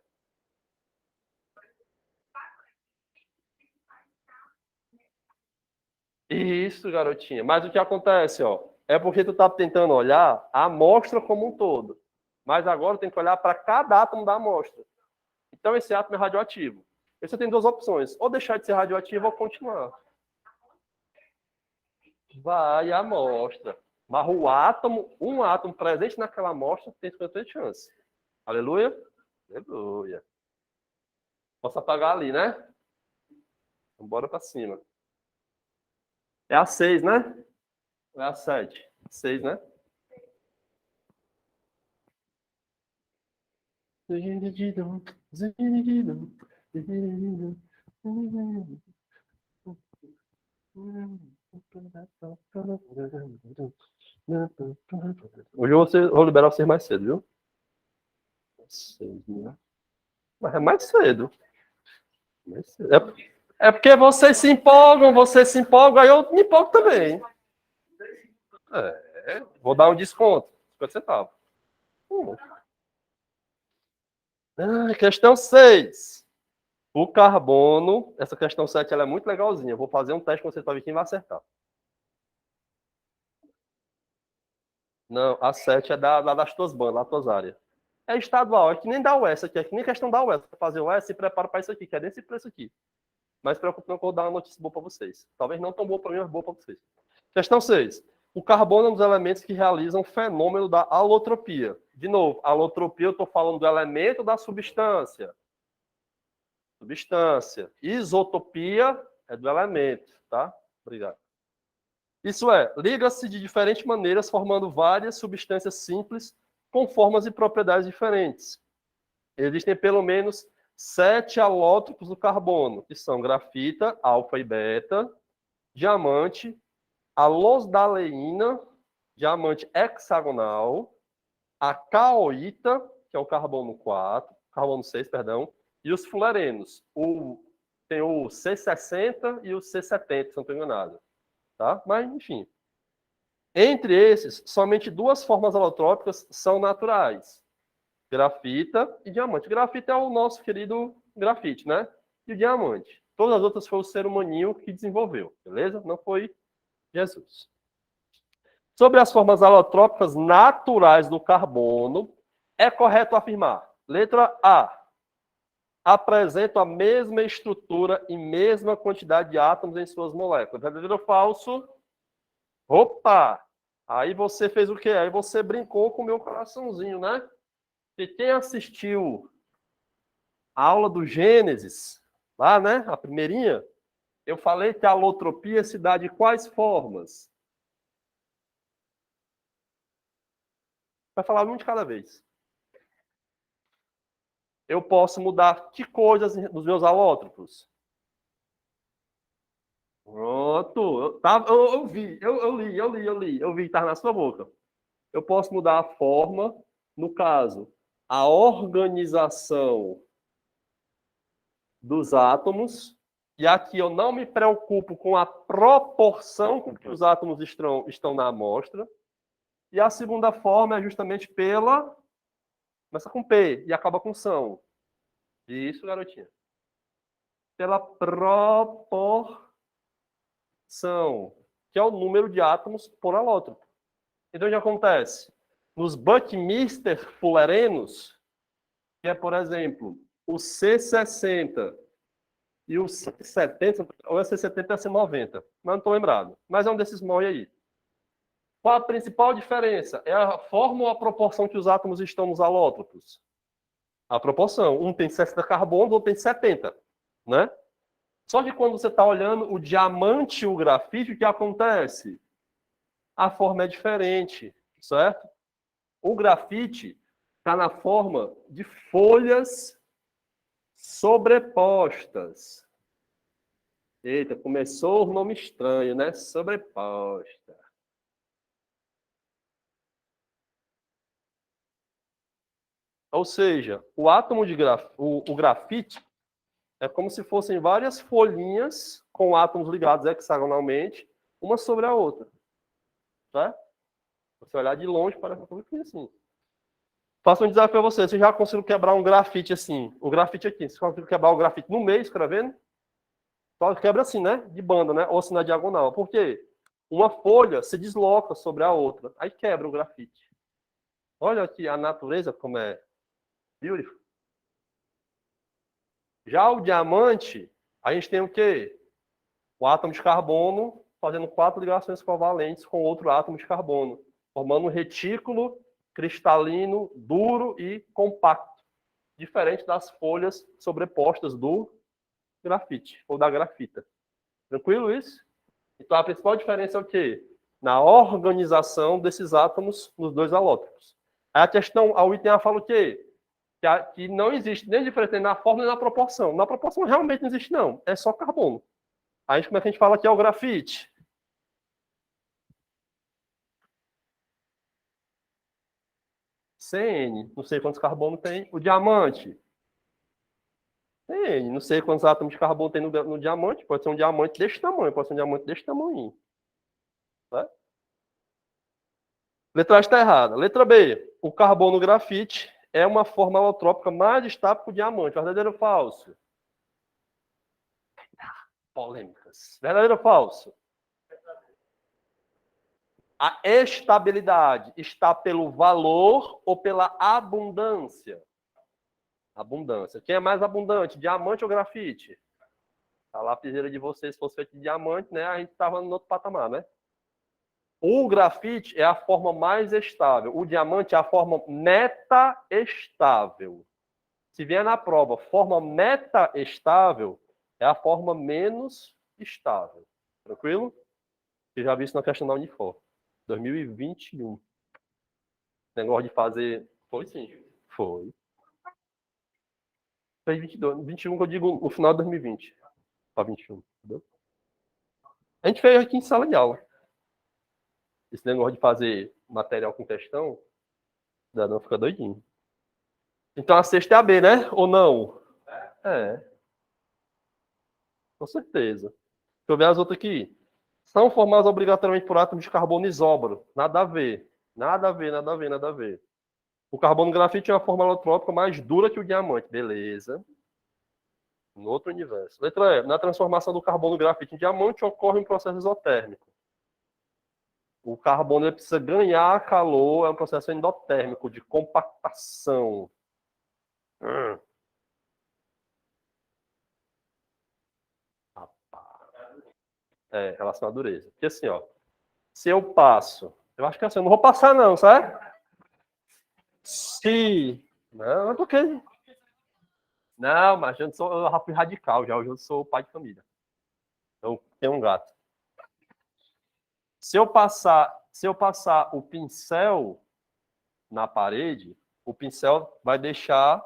Isso, garotinha. Mas o que acontece, ó, é porque tu tá tentando olhar a amostra como um todo. Mas agora tem que olhar para cada átomo da amostra. Então esse átomo é radioativo. Aí você tem duas opções, ou deixar de ser radioativo ou continuar. Vai a amostra. Mas o átomo, um átomo presente naquela amostra tem 50% de chance. Aleluia? Aleluia. Posso apagar ali, né? Então bora para cima. É a 6, né? Ou é a 7? 6, né? Hoje vou liberar vocês mais cedo, viu? 6, né? Mas é mais cedo. Mais cedo. É porque vocês se empolgam, aí eu me empolgo também. Vou dar um desconto, 50 centavos. Questão 6. O carbono, essa questão 7 ela é muito legalzinha. Eu vou fazer um teste com vocês para ver quem vai acertar. Não, a 7 é das tuas bandas, das tuas áreas. É estadual, é que nem da UES aqui, é que nem questão da UES. Para fazer o UES, se prepara para isso aqui, que é desse preço aqui. Mas preocupe não que eu vou dar uma notícia boa para vocês. Talvez não tão boa para mim, mas boa para vocês. Questão 6. O carbono é um dos elementos que realizam o fenômeno da alotropia. De novo, alotropia eu estou falando do elemento da substância. Substância. Isotopia é do elemento, tá? Obrigado. Isso é, liga-se de diferentes maneiras, formando várias substâncias simples com formas e propriedades diferentes. Existem pelo menos 7 alótropos do carbono, que são grafita, alfa e beta, diamante, a losdaleína, diamante hexagonal, a caoíta, que é o carbono 4, carbono 6, perdão, e os fullerenos. Tem o C60 e o C70, se não estou enganado. Tá? Mas, enfim. Entre esses, somente 2 formas alotrópicas são naturais. Grafita e diamante. Grafita é o nosso querido grafite, né? E o diamante. Todas as outras foi o ser humaninho que desenvolveu, beleza? Não foi Jesus. Sobre as formas alotrópicas naturais do carbono, é correto afirmar. Letra A. Apresentam a mesma estrutura e mesma quantidade de átomos em suas moléculas. Verdadeiro ou falso? Opa! Aí você fez o quê? Aí você brincou com o meu coraçãozinho, né? E quem assistiu a aula do Gênesis, lá, né? A primeirinha, eu falei que a alotropia se dá de quais formas? Vai falar um de cada vez. Eu posso mudar que coisas dos meus alótropos? Pronto. Eu vi, eu vi, tá na sua boca. Eu posso mudar a forma, no caso, a organização dos átomos, e aqui eu não me preocupo com a proporção com que os átomos estão na amostra, e a segunda forma é justamente pela... Começa com P e acaba com são. Isso, garotinha. Pela proporção, que é o número de átomos por alótropo. Então, o que acontece? Nos Buckminster fullerenos, que é, por exemplo, o C60 e o C70, ou é C70 ou C90, mas não estou lembrado. Mas é um desses MOI aí. Qual a principal diferença? É a forma ou a proporção que os átomos estão nos alótropos? A proporção. Um tem 60 carbonos, outro tem 70, né? Só que quando você está olhando o diamante e o grafite, o que acontece? A forma é diferente, certo? O grafite está na forma de folhas sobrepostas. Eita, começou o nome estranho, né? Sobreposta. Ou seja, o átomo de o grafite é como se fossem várias folhinhas com átomos ligados hexagonalmente, uma sobre a outra. Tá? Você olhar de longe, parece um pouquinho assim. Faço um desafio a você. Você já conseguiu quebrar um grafite assim? O grafite aqui. Você conseguiu quebrar o grafite no meio, escrevendo? Só quebra assim, né? De banda, né? Ou assim na diagonal. Por quê? Uma folha se desloca sobre a outra. Aí quebra o grafite. Olha aqui a natureza como é beautiful. Já o diamante, a gente tem o quê? O átomo de carbono fazendo 4 ligações covalentes com outro átomo de carbono, formando um retículo cristalino, duro e compacto, diferente das folhas sobrepostas do grafite ou da grafita. Tranquilo isso? Então a principal diferença é o quê? Na organização desses átomos nos dois alótropos. A questão, a item A fala o quê? Que não existe nem diferença na forma nem na proporção. Na proporção realmente não existe, não. É só carbono. Aí como é que a gente fala que é o grafite? CN, não sei quantos carbono tem. O diamante, CN, não sei quantos átomos de carbono tem no diamante. Pode ser um diamante desse tamanho, pode ser um diamante desse tamanho. Tá? Letra A está errada. Letra B, o carbono grafite é uma forma alotrópica mais estável que o diamante. Verdadeiro ou falso? Polêmicas. Verdadeiro ou falso? A estabilidade está pelo valor ou pela abundância? Abundância. Quem é mais abundante, diamante ou grafite? A lapiseira de vocês, se fosse feita de diamante, né, a gente estava no outro patamar, né? O grafite é a forma mais estável. O diamante é a forma meta-estável. Se vier na prova forma meta-estável, é a forma menos estável. Tranquilo? Você já viu isso na questão da Unifor. 2021. Negócio de fazer... Foi sim. Foi. Fez 22. 21 que eu digo no final de 2020. Para 21. Entendeu? A gente fez aqui em sala de aula. Esse negócio de fazer material com questão, o cidadão fica doidinho. Então a sexta é a B, né? Ou não? É, com certeza. Deixa eu ver as outras aqui. São formadas obrigatoriamente por átomos de carbono isóbaro. Nada a ver. Nada a ver, nada a ver, nada a ver. O carbono grafite é uma forma alotrópica mais dura que o diamante. Beleza. No outro universo. Letra E. Na transformação do carbono grafite em diamante ocorre um processo isotérmico. O carbono precisa ganhar calor, é um processo endotérmico de compactação. É, relação à dureza. Porque assim, ó, se eu passo, eu acho que assim, eu não vou passar não, sabe? Se, não, é porque, não, mas eu já fui radical, já, hoje eu sou pai de família. Eu tenho um gato. Se eu passar o pincel na parede, o pincel vai deixar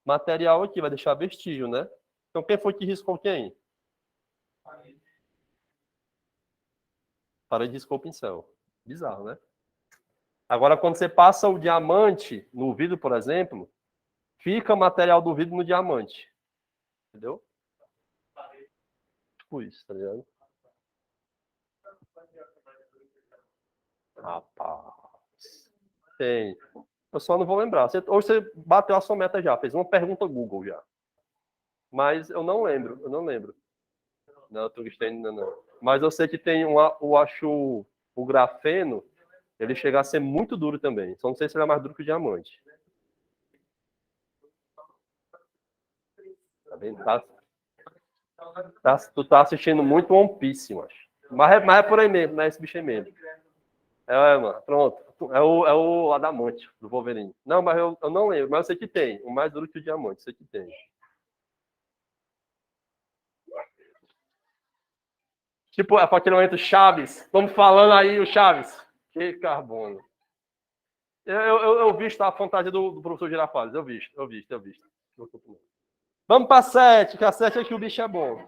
material aqui, vai deixar vestígio, né? Então quem foi que riscou quem? A parede riscou o pincel. Bizarro, né? Agora, quando você passa o diamante no vidro, por exemplo, fica material do vidro no diamante. Entendeu? Tipo isso, tá ligado? Rapaz. Tem. Eu só não vou lembrar. Hoje você bateu a sua meta já, fez uma pergunta Google já. Mas eu não lembro, eu não lembro. Não, tungstênio ainda não. Mas eu sei que tem o grafeno, ele chega a ser muito duro também. Só não sei se ele é mais duro que o diamante. Tá vendo? Tu tá assistindo muito One Piece, eu acho. Mas é por aí mesmo, né? Esse bicho aí mesmo. Mano, pronto. É o adamante do Wolverine. Não, mas eu não lembro, mas eu sei que tem. O mais duro que o diamante, sei que tem. Tipo, é para aquele momento Chaves. Estamos falando aí o Chaves. Que carbono. Eu vi a fantasia do professor Girafales. Eu vi. Vamos para 7, que a 7 é que o bicho é bom.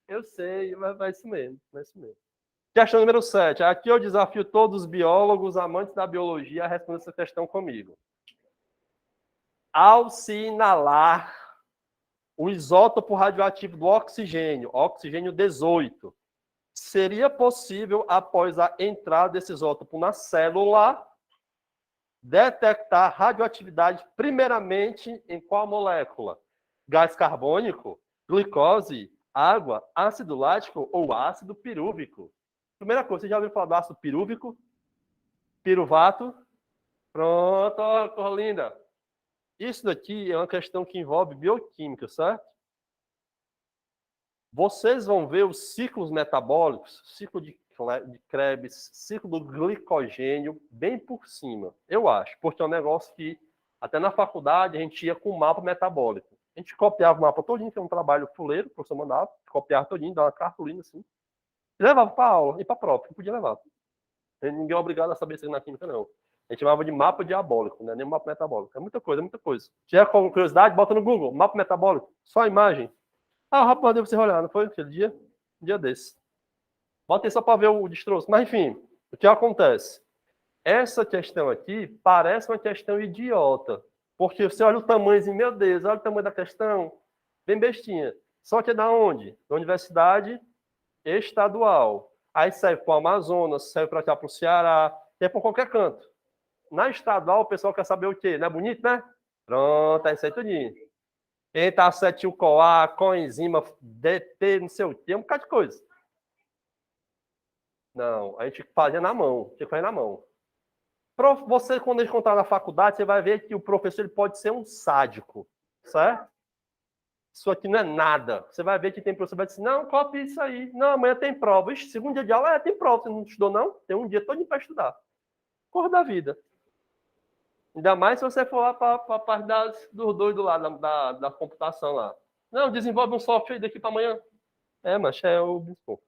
Eu sei, mas vai isso mesmo. Vai isso mesmo. Questão número 7. Aqui eu desafio todos os biólogos, amantes da biologia, a responder essa questão comigo. Ao se inalar o isótopo radioativo do oxigênio 18, seria possível, após a entrada desse isótopo na célula, detectar radioatividade primeiramente em qual molécula? Gás carbônico, glicose, água, ácido lático ou ácido pirúvico? Primeira coisa, você já ouviu falar do ácido pirúvico? Piruvato? Pronto, ó, linda. Isso daqui é uma questão que envolve bioquímica, certo? Vocês vão ver os ciclos metabólicos, ciclo de Krebs, ciclo do glicogênio, bem por cima, eu acho, porque é um negócio que, até na faculdade, a gente ia com mapa metabólico. A gente copiava o mapa todinho, que é um trabalho fuleiro, o professor mandava, copiava todinho, dava uma cartolina assim, e levava para aula e para a prova, que podia levar. Ninguém é obrigado a saber isso na química, não. A gente chamava de mapa diabólico, né? Nem mapa metabólico. É muita coisa, é muita coisa. Se tiver curiosidade, bota no Google, mapa metabólico, só a imagem. Ah, o rápido mandei você olhar, não foi? Aquele dia? Um dia desse. Bota aí só para ver o destroço. Mas, enfim, o que acontece? Essa questão aqui parece uma questão idiota. Porque você olha o tamanhozinho, meu Deus, olha o tamanho da questão, bem bestinha. Só que é da onde? Da Universidade Estadual. Aí serve para o Amazonas, serve para cá para o Ceará, serve para qualquer canto. Na estadual, o pessoal quer saber o quê? Não é bonito, né? Pronto, é isso aí tudinho. Eita, acetil-CoA, coenzima, DT, não sei o quê, um bocado de coisa. Não, a gente fazia na mão, tinha que fazer na mão. Você, quando a gente contar na faculdade, você vai ver que o professor ele pode ser um sádico, certo? Isso aqui não é nada. Você vai ver que tem professor que vai dizer, não, copie isso aí. Não, amanhã tem prova. Ixi, segundo dia de aula, tem prova. Você não estudou, não? Tem um dia todo para estudar. Cor da vida. Ainda mais se você for lá para a parte dos doidos lá, da computação lá. Não, desenvolve um software daqui para amanhã. É, mas é o bispo.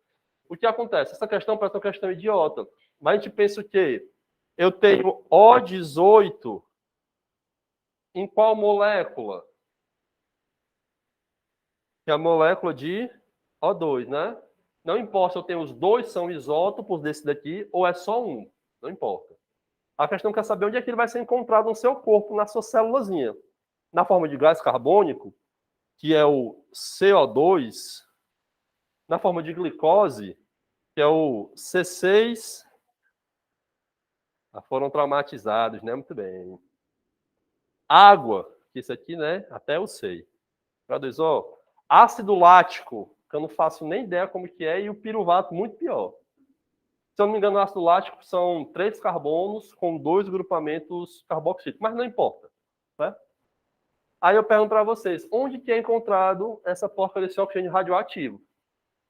O que acontece? Essa questão parece uma questão idiota. Mas a gente pensa o quê? Eu tenho O18 em qual molécula? Que é a molécula de O2, né? Não importa se eu tenho os dois são isótopos desse daqui ou é só um. Não importa. A questão é saber onde é que ele vai ser encontrado no seu corpo, na sua célulazinha. Na forma de gás carbônico, que é o CO2, na forma de glicose, que é o C6. Foram traumatizados, né? Muito bem. Água, que isso aqui, né? Até eu sei. Traduz, ó. Ácido lático, que eu não faço nem ideia como que é, e o piruvato, muito pior. Se eu não me engano, o ácido lático são 3 carbonos com 2 grupamentos carboxílicos, mas não importa. Né? Aí eu pergunto para vocês, onde que é encontrado essa porca desse oxigênio radioativo?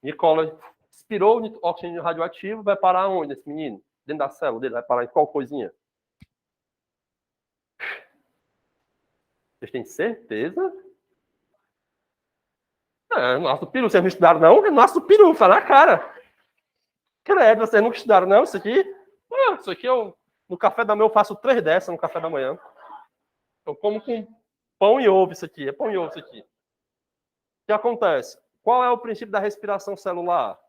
Nicola expirou o oxigênio radioativo, vai parar onde esse menino? Dentro da célula dele, vai parar em qual coisinha? Vocês têm certeza? É, nosso peru, vocês não estudaram, não? É nosso peru, fala na cara. Credo, vocês não estudaram, não? Isso aqui? Isso aqui eu, no café da manhã, eu faço 3 dessas no café da manhã. Eu como com pão e ovo isso aqui. É pão e ovo isso aqui. O que acontece? Qual é o princípio da respiração celular?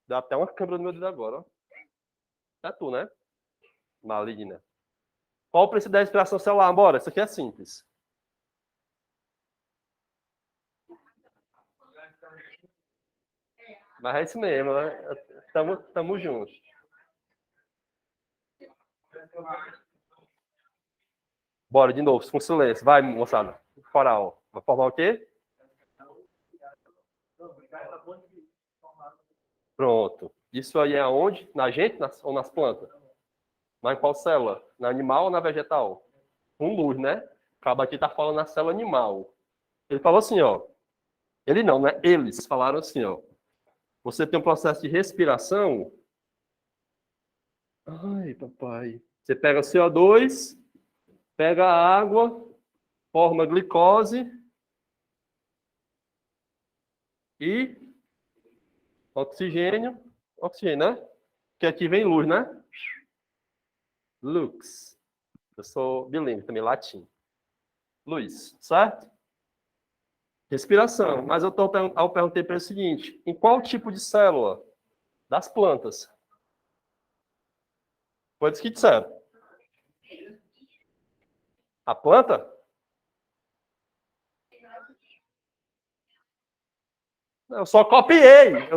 Dá até uma câmera no meu dedo agora. Ó. É tu, né? Maligna. Qual o princípio da respiração celular? Bora, isso aqui é simples. Mas é isso mesmo, né? Tamo juntos. Bora, de novo, com silêncio. Vai, moçada. Coral. Vai formar o quê? Pronto. Isso aí é onde? Na gente ou nas plantas? Mas em qual célula? Na animal ou na vegetal? Com luz, né? O cabo aqui tá falando na célula animal. Ele falou assim, ó. Ele não, né? Eles falaram assim, ó. Você tem um processo de respiração. Ai, papai. Você pega o CO2, pega a água, forma glicose e oxigênio. Oxigênio, né? Que aqui vem luz, né? Lux. Eu sou bilíngue também, latim. Luz, certo? Respiração. Mas eu perguntei para ele o seguinte: em qual tipo de célula? Das plantas. Foi isso que disseram. A planta? Eu só copiei.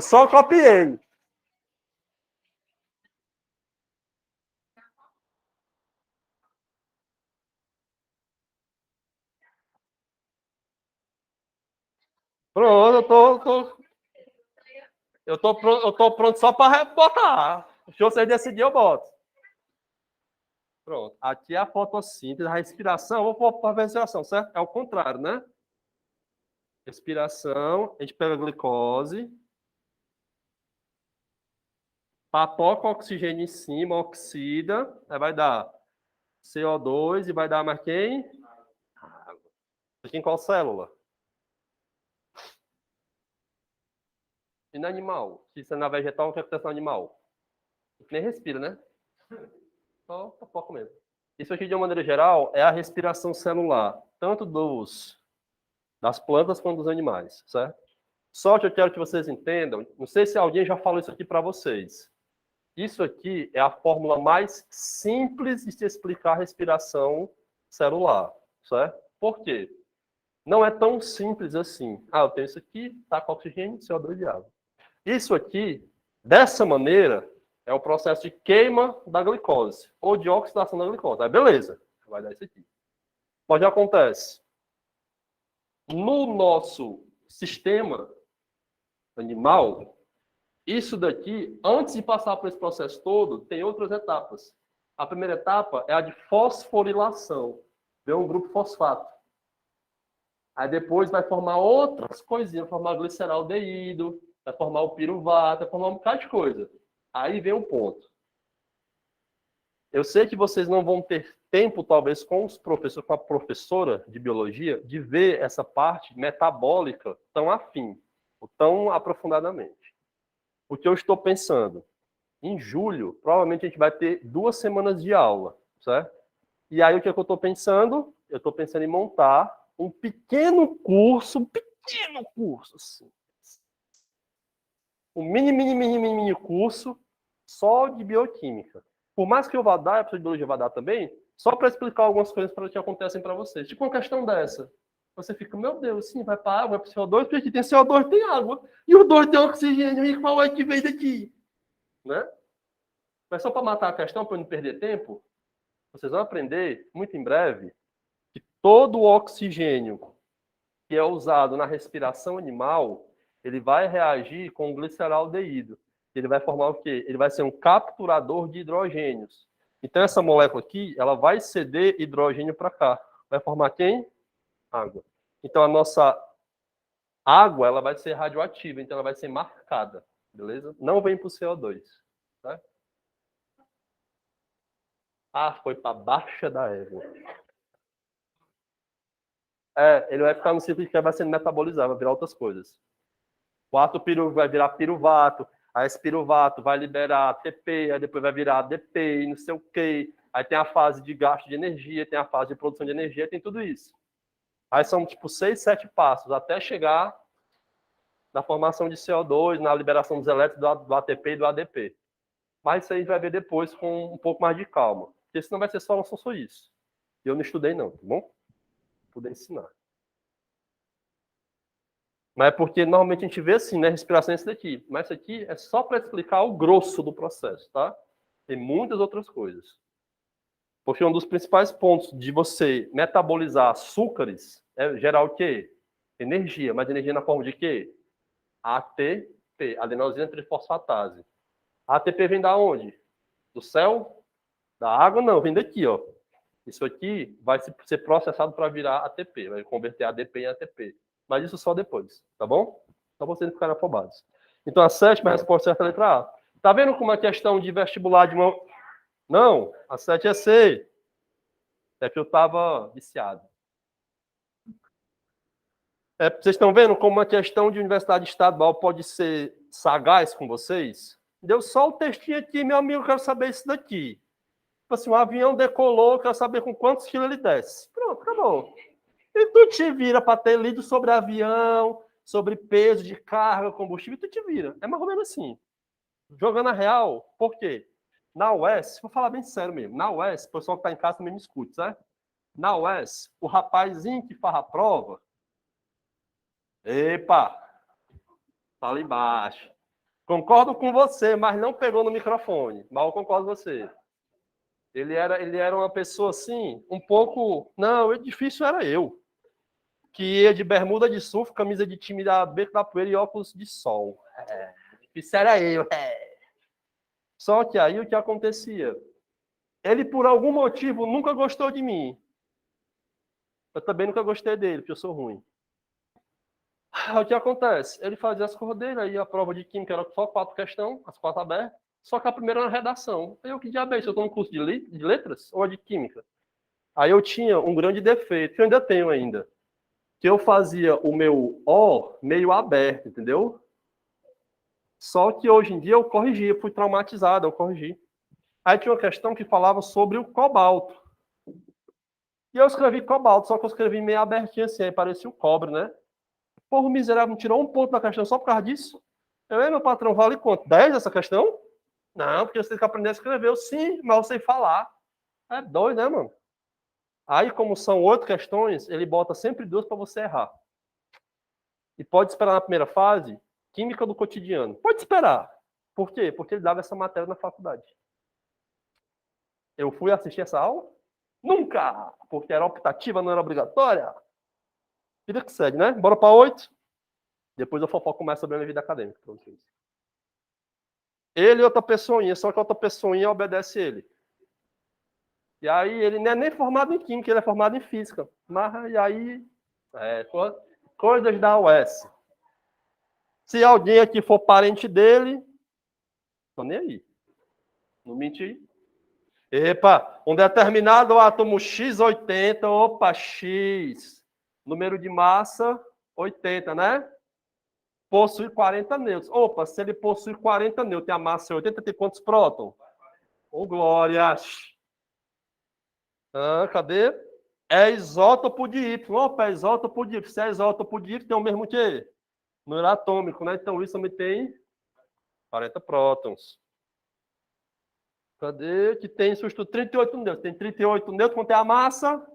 Pronto, eu tô pronto só para botar. Se vocês decidirem, eu boto. Pronto. Aqui é a fotossíntese, a respiração. Vou pôr para a respiração, certo? É o contrário, né? Respiração, a gente pega a glicose, papoca o oxigênio em cima, oxida, aí vai dar CO2 e vai dar mais quem? Água. Aqui em qual célula? E no animal? Se isso é na vegetal, o que acontece no animal? Nem respira, né? Só papoca mesmo. Isso aqui, de uma maneira geral, é a respiração celular, tanto das plantas quanto dos animais, certo? Só que eu quero que vocês entendam, não sei se alguém já falou isso aqui para vocês. Isso aqui é a fórmula mais simples de se explicar a respiração celular, certo? Por quê? Não é tão simples assim. Ah, eu tenho isso aqui, tá com oxigênio, CO2 e água. Isso aqui, dessa maneira, é o processo de queima da glicose, ou de oxidação da glicose. Aí, beleza, vai dar isso aqui. Mas o que acontece? No nosso sistema animal, isso daqui, antes de passar por esse processo todo, tem outras etapas. A primeira etapa é a de fosforilação. Vê um grupo fosfato. Aí depois vai formar outras coisinhas, vai formar gliceraldeído, vai formar o piruvato, vai formar um bocado de coisa. Aí vem o ponto. Eu sei que vocês não vão ter tempo, talvez, com os professores, com a professora de biologia, de ver essa parte metabólica tão afim, tão aprofundadamente. O que eu estou pensando? Em julho, provavelmente a gente vai ter 2 semanas de aula, certo? E aí o que eu estou pensando? Eu estou pensando em montar um pequeno curso, assim. Um mini curso só de bioquímica. Por mais que eu vá dar, a professora de biologia vai dar também, só para explicar algumas coisas que acontecem para vocês. Tipo uma questão dessa. Você fica, meu Deus, sim, vai para água, vai para CO2, porque aqui tem CO2, tem água. E o 2 tem oxigênio, e qual é que vem daqui? Né? Mas só para matar a questão, para não perder tempo, vocês vão aprender, muito em breve, que todo o oxigênio que é usado na respiração animal, ele vai reagir com o gliceraldeído. Ele vai formar o quê? Ele vai ser um capturador de hidrogênios. Então, essa molécula aqui, ela vai ceder hidrogênio para cá. Vai formar quem? Água. Então, a nossa água, ela vai ser radioativa, então ela vai ser marcada, beleza? Não vem para o CO2, tá? Ah, foi para baixa da égua. Ele vai ficar no ciclo que vai sendo metabolizado, vai virar outras coisas. O ato vai virar piruvato, aí esse piruvato vai liberar ATP, aí depois vai virar ADP, não sei o quê. Aí tem a fase de gasto de energia, tem a fase de produção de energia, tem tudo isso. Aí são tipo 6, 7 passos até chegar na formação de CO2, na liberação dos elétrons do ATP e do ADP. Mas isso aí a gente vai ver depois com um pouco mais de calma. Porque senão vai ser só isso. Eu não estudei não, tá bom? Puder ensinar. Mas é porque normalmente a gente vê assim, né? Respiração é isso daqui. Mas isso aqui é só para explicar o grosso do processo, tá? Tem muitas outras coisas. Porque um dos principais pontos de você metabolizar açúcares é gerar o quê? Energia. Mas energia na forma de quê? ATP, adenosina trifosfatase. A ATP vem da onde? Do céu? Da água? Não, vem daqui, ó. Isso aqui vai ser processado para virar ATP, vai converter ADP em ATP. Mas isso só depois, tá bom? Só vocês não ficarem afobados. Então, a sétima resposta certa é a letra A. Tá vendo como é questão de vestibular de uma... Não, a 7 é C. É que eu estava viciado. Vocês estão vendo como a questão de universidade estadual pode ser sagaz com vocês? Deu só o textinho aqui, meu amigo, eu quero saber isso daqui. Tipo assim, um avião decolou, eu quero saber com quantos quilos ele desce. Pronto, acabou. E tu te vira para ter lido sobre avião, sobre peso de carga, combustível, tu te vira. É mais ou menos assim. Jogando a real, por quê? Na UES, vou falar bem sério mesmo, na UES, o pessoal que está em casa também me escute, certo? Na UES, o rapazinho que faz a prova, epa, tá ali embaixo. Concordo com você, mas não pegou no microfone. Mal concordo com você. Ele era uma pessoa assim, um pouco... Não, o difícil era eu. que ia de bermuda de surf, camisa de time da Beco da Poeira e óculos de sol. Isso era eu. Só que aí o que acontecia? Ele, por algum motivo, nunca gostou de mim. Eu também nunca gostei dele, porque eu sou ruim. O que acontece? Ele fazia as coisas dele, aí a prova de química era só 4 questões, as 4 abertas, só que a primeira era redação. Eu, que diabo é isso? Eu estou no curso de letras ou de química? Aí eu tinha um grande defeito, que eu ainda tenho ainda, que eu fazia o meu O meio aberto, entendeu? Só que hoje em dia eu corrigi, eu fui traumatizado, eu corrigi. Aí tinha uma questão que falava sobre o cobalto. E eu escrevi cobalto, só que eu escrevi meio abertinho assim, aí parecia o cobre, né? Porra, o miserável me tirou um ponto na questão só por causa disso. Meu patrão, vale quanto? 10 essa questão? Não, porque você tem que aprender a escrever. Eu, sim, mas eu sei falar. É doido, né, mano? Aí, como são 8 questões, ele bota sempre 2 para você errar. E pode esperar na primeira fase, química do cotidiano. Pode esperar. Por quê? Porque ele dava essa matéria na faculdade. Eu fui assistir essa aula? Nunca! Porque era optativa, não era obrigatória. Vida que segue, né? Bora para 8. Depois eu fofoco mais sobre a minha vida acadêmica para vocês. Ele e outra pessoinha, só que outra pessoinha obedece ele. E aí ele não é nem formado em química, ele é formado em física. Mas e aí, coisas da UES. Se alguém aqui for parente dele, tô nem aí. Não menti. Epa, um determinado átomo X80, opa, X, número de massa 80, né? Possui 40 nêutrons. Opa, se ele possui 40 nêutrons e a massa é 80, tem quantos prótons? Ô, glória! Cadê? É isótopo de Y. Opa, é isótopo de Y. Se é isótopo de Y, tem o mesmo que número atômico, né? Então isso também tem 40 prótons. Cadê? Que tem susto 38 nêutrons. Tem 38 nêutrons, quanto é a massa?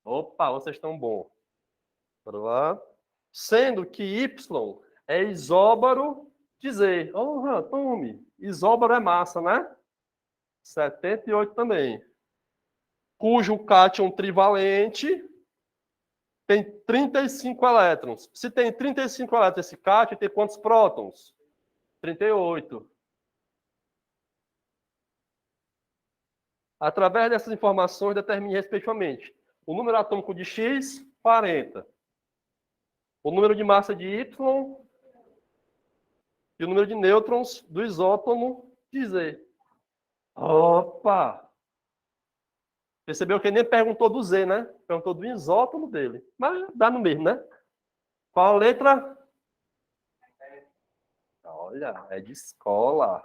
Opa, vocês estão bons. Bora lá. Sendo que Y é isóbaro de Z. Tome. Isóbaro é massa, né? 78 também. Cujo cátion trivalente tem 35 elétrons. Se tem 35 elétrons esse cátion, tem quantos prótons? 38. Através dessas informações, determine respectivamente o número atômico de X, 40. O número de massa de Y e o número de nêutrons do isótomo de Z. Opa! Percebeu que ele nem perguntou do Z, né? Perguntou do isótomo dele. Mas dá no mesmo, né? Qual a letra? Olha, é de escola.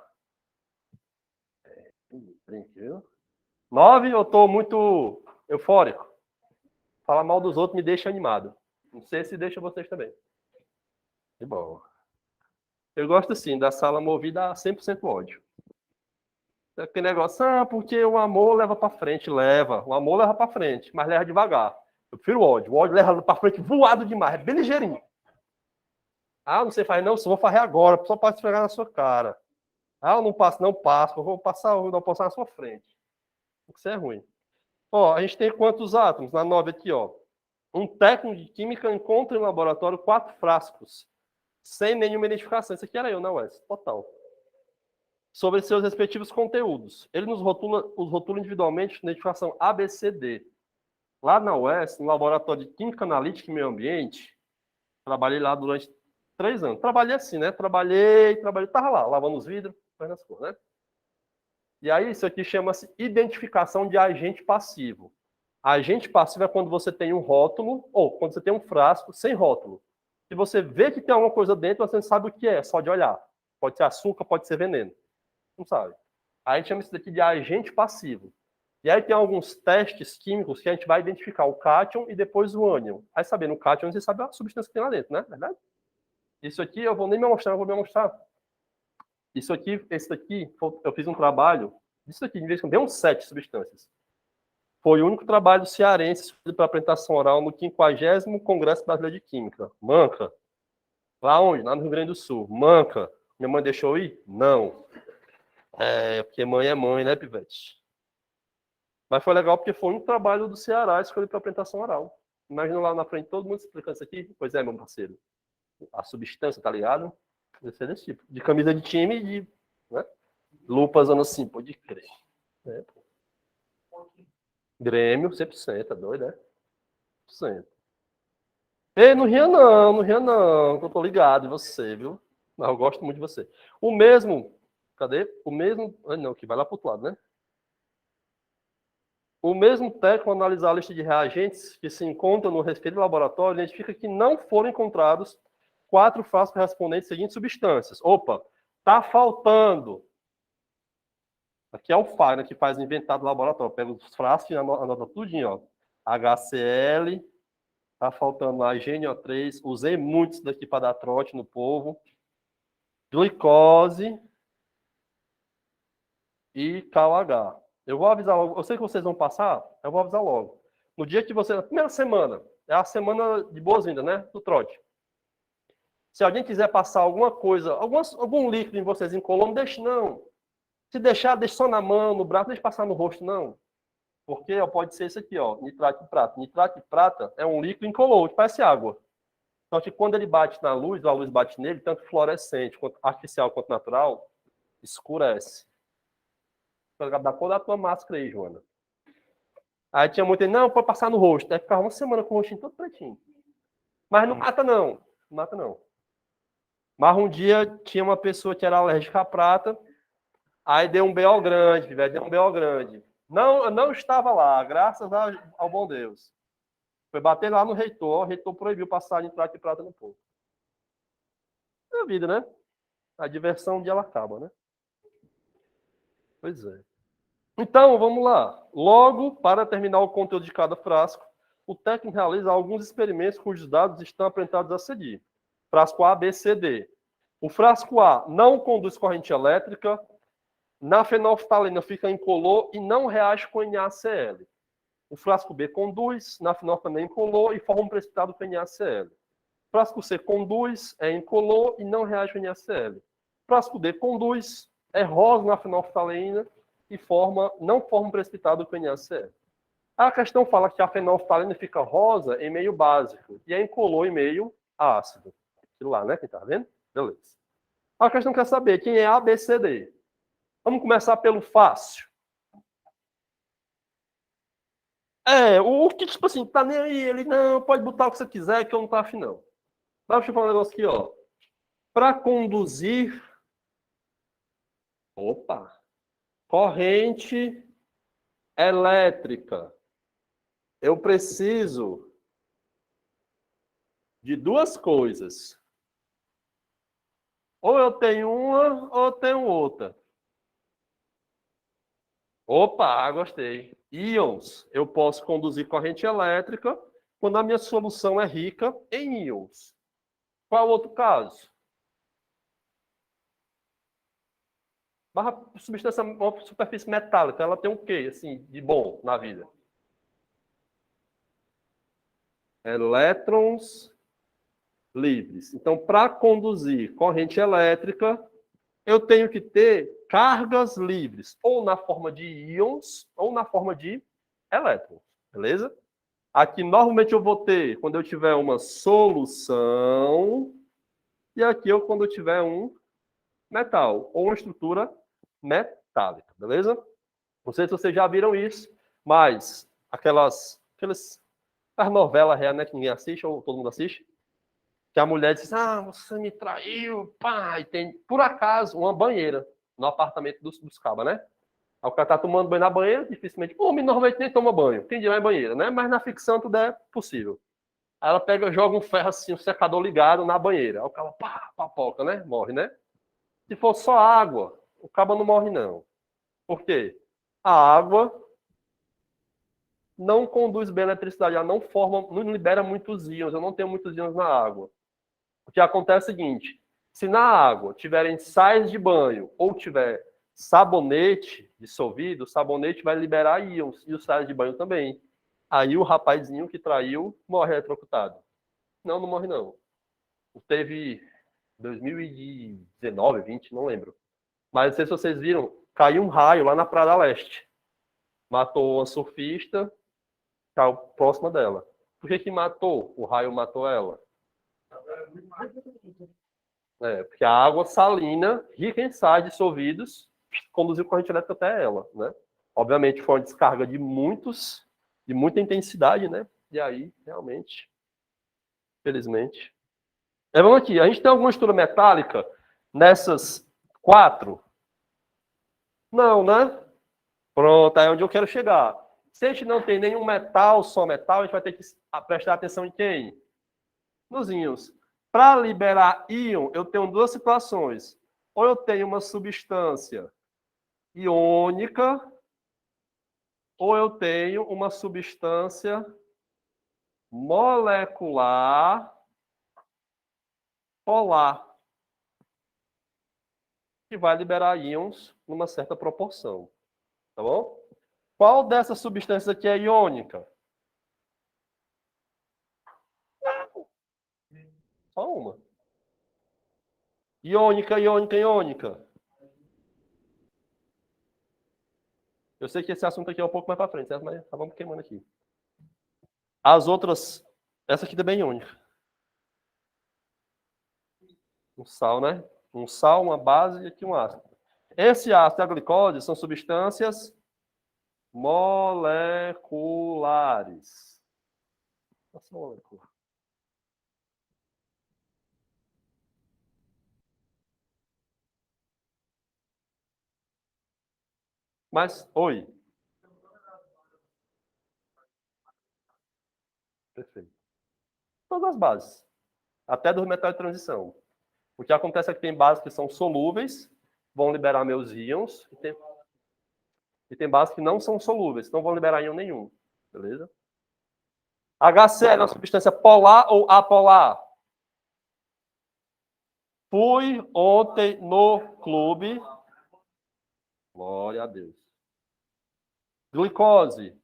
Tranquilo. 9, eu estou muito eufórico. Falar mal dos outros me deixa animado. Não sei se deixa vocês também. Que bom. Eu gosto, sim, da sala movida a 100% ódio. Aquele negócio, porque o amor leva para frente. Leva. O amor leva para frente, mas leva devagar. Eu prefiro o ódio. O ódio leva para frente voado demais. É bem ligeirinho. Não sei fazer, não. Só vou fazer agora. Só para esfregar na sua cara. Eu não passo, não passo. Eu vou passar, eu vou passar na sua frente. Isso é ruim. Ó, a gente tem quantos átomos? Na 9 aqui, ó. Um técnico de química encontra em laboratório 4 frascos, sem nenhuma identificação. Isso aqui era eu, na UES, total. Sobre seus respectivos conteúdos. Ele os rotula individualmente na identificação ABCD. Lá na UES, no laboratório de Química Analítica e Meio Ambiente, trabalhei lá durante 3 anos. Trabalhei assim, né? Trabalhei, tava lá, lavando os vidros, fazendo as coisas, né? E aí, isso aqui chama-se identificação de agente passivo. Agente passivo é quando você tem um rótulo, ou quando você tem um frasco sem rótulo. Se você vê que tem alguma coisa dentro, você não sabe o que é, só de olhar. Pode ser açúcar, pode ser veneno. Não sabe. Aí a gente chama isso daqui de agente passivo. E aí tem alguns testes químicos que a gente vai identificar o cátion e depois o ânion. Aí sabendo o cátion, você sabe a substância que tem lá dentro, né? Verdade? Isso aqui eu vou nem me mostrar, eu vou me mostrar. Isso aqui, esse daqui, eu fiz um trabalho, isso aqui, de vez em quando, deu uns 7 substâncias. Foi o único trabalho cearense para apresentação oral no 50º Congresso Brasileiro de Química. Manca. Lá onde? Lá no Rio Grande do Sul. Manca. Minha mãe deixou ir? Não. Porque mãe é mãe, né, Pivete? Mas foi legal porque foi um trabalho do Ceará escolhido para apresentação oral. Imagina lá na frente todo mundo explicando isso aqui. Pois é, meu parceiro. A substância, tá ligado? Deve ser desse tipo. De camisa de time, de né? Lupa usando assim, pode crer. É, Grêmio, 100%, tá doido, né? 100%. Ei, não ria não, não ria não, que eu tô ligado em você, viu? Mas eu gosto muito de você. O mesmo, cadê? O mesmo, não, que vai lá pro outro lado, né? O mesmo técnico, ao analisar a lista de reagentes que se encontram no referido laboratório, identifica que não foram encontrados 4 frascos correspondentes às seguintes substâncias. Opa, tá faltando. Aqui é o FAR, que faz o inventário do laboratório. Pega os frascos e anota tudinho, ó. HCl, tá faltando lá GNO3. Usei muitos daqui para dar trote no povo. Glicose e KOH. Eu vou avisar logo. Eu sei que vocês vão passar, eu vou avisar logo. No dia que você... Na primeira semana, é a semana de boas-vindas, né? Do trote. Se alguém quiser passar alguma coisa, algum líquido em vocês incolor, não deixe, não. Se deixar, deixe só na mão, no braço, não deixe passar no rosto, não. Porque ó, pode ser isso aqui, ó, nitrato de prata. Nitrato de prata é um líquido incolor, que parece água. Só que quando ele bate na luz, a luz bate nele, tanto fluorescente, quanto artificial, quanto natural, escurece. Da cor da tua máscara aí, Joana. Aí tinha muito, não, pode passar no rosto. Aí ficava uma semana com o rostinho todo pretinho. Mas não mata, não. Não mata, não. Mas um dia tinha uma pessoa que era alérgica à prata, aí deu um BO grande, velho, deu um BO grande. Não, eu não estava lá, graças ao bom Deus. Foi bater lá no reitor, o reitor proibiu passar nitrato de prata no povo. É a vida, né? A diversão um dia ela acaba, né? Pois é. Então, vamos lá. Logo, para terminar o conteúdo de cada frasco, o técnico realiza alguns experimentos cujos dados estão apresentados a seguir. Frasco A, B, C, D. O frasco A não conduz corrente elétrica, na fenolftalina fica incolor e não reage com NaCl. O frasco B conduz, na fenolftalina é incolor e forma um precipitado com NaCl. O frasco C conduz, é incolor e não reage com NaCl. O frasco D conduz, é rosa na fenolftalina e não forma um precipitado com NaCl. A questão fala que a fenolftalina fica rosa em meio básico e é incolor em meio ácido. Aquilo lá, né? Quem tá vendo? Beleza. A questão quer saber quem é A, B, C, D. Vamos começar pelo fácil. O que, tipo assim, tá nem aí, ele, não, pode botar o que você quiser, que eu não tô afim, não. Deixa eu falar um negócio aqui, ó. Para conduzir... Opa! Corrente elétrica. Eu preciso de 2 coisas. Ou eu tenho uma, ou eu tenho outra. Opa, gostei. Íons. Eu posso conduzir corrente elétrica quando a minha solução é rica em íons. Qual outro caso? Barra substância, uma superfície metálica, ela tem o quê, assim, de bom na vida? Elétrons livres. Então, para conduzir corrente elétrica, eu tenho que ter cargas livres, ou na forma de íons, ou na forma de elétrons, beleza? Aqui, normalmente, eu vou ter quando eu tiver uma solução, e aqui quando eu tiver um metal, ou uma estrutura metálica, beleza? Não sei se vocês já viram isso, mas as novelas reais, né, que ninguém assiste, ou todo mundo assiste, que a mulher diz, você me traiu, pá, e tem, por acaso, uma banheira no apartamento dos cabas, né? Aí o cara tá tomando banho na banheira, dificilmente, homem normalmente nem toma banho, quem dirá em banheira, né? Mas na ficção tudo é possível. Aí ela pega, joga um ferro assim, um secador ligado na banheira. Aí o cara, pá, papoca, né? Morre, né? Se for só água, o cabo não morre, não. Por quê? A água não conduz bem a eletricidade, ela não libera muitos íons, eu não tenho muitos íons na água. O que acontece é o seguinte, se na água tiverem sais de banho ou tiver sabonete dissolvido, o sabonete vai liberar íons e os sais de banho também. Aí o rapazinho que traiu morre eletrocutado. Não, não morre não. Teve 2019, 20, não lembro. Mas não sei se vocês viram, caiu um raio lá na Praia da Leste. Matou uma surfista, caiu próxima dela. Por que matou? O raio matou ela. Porque a água salina, rica em sais dissolvidos, conduziu corrente elétrica até ela, né? Obviamente foi uma descarga de muita intensidade, né? E aí, realmente, felizmente. Vamos aqui, a gente tem alguma estrutura metálica nessas 4? Não, né? Pronto, aí é onde eu quero chegar. Se a gente não tem nenhum metal, só metal, a gente vai ter que prestar atenção em quem? Nos íons. Para liberar íon, eu tenho duas situações. Ou eu tenho uma substância iônica, ou eu tenho uma substância molecular polar, que vai liberar íons numa certa proporção. Tá bom? Qual dessas substâncias aqui é iônica? Só uma. Iônica, iônica, iônica. Eu sei que esse assunto aqui é um pouco mais para frente, certo? Mas tá vamos queimando aqui. As outras, essa aqui também é iônica. Um sal, né? Um sal, uma base e aqui um ácido. Esse ácido e a glicose são substâncias moleculares. Nossa, molecular. Mas, oi. Perfeito. Todas as bases. Até dos metais de transição. O que acontece é que tem bases que são solúveis, vão liberar meus íons, e tem bases que não são solúveis, não vão liberar íon nenhum. Beleza? HCl é uma substância polar ou apolar? Fui ontem no clube. Glória a Deus. Glicose.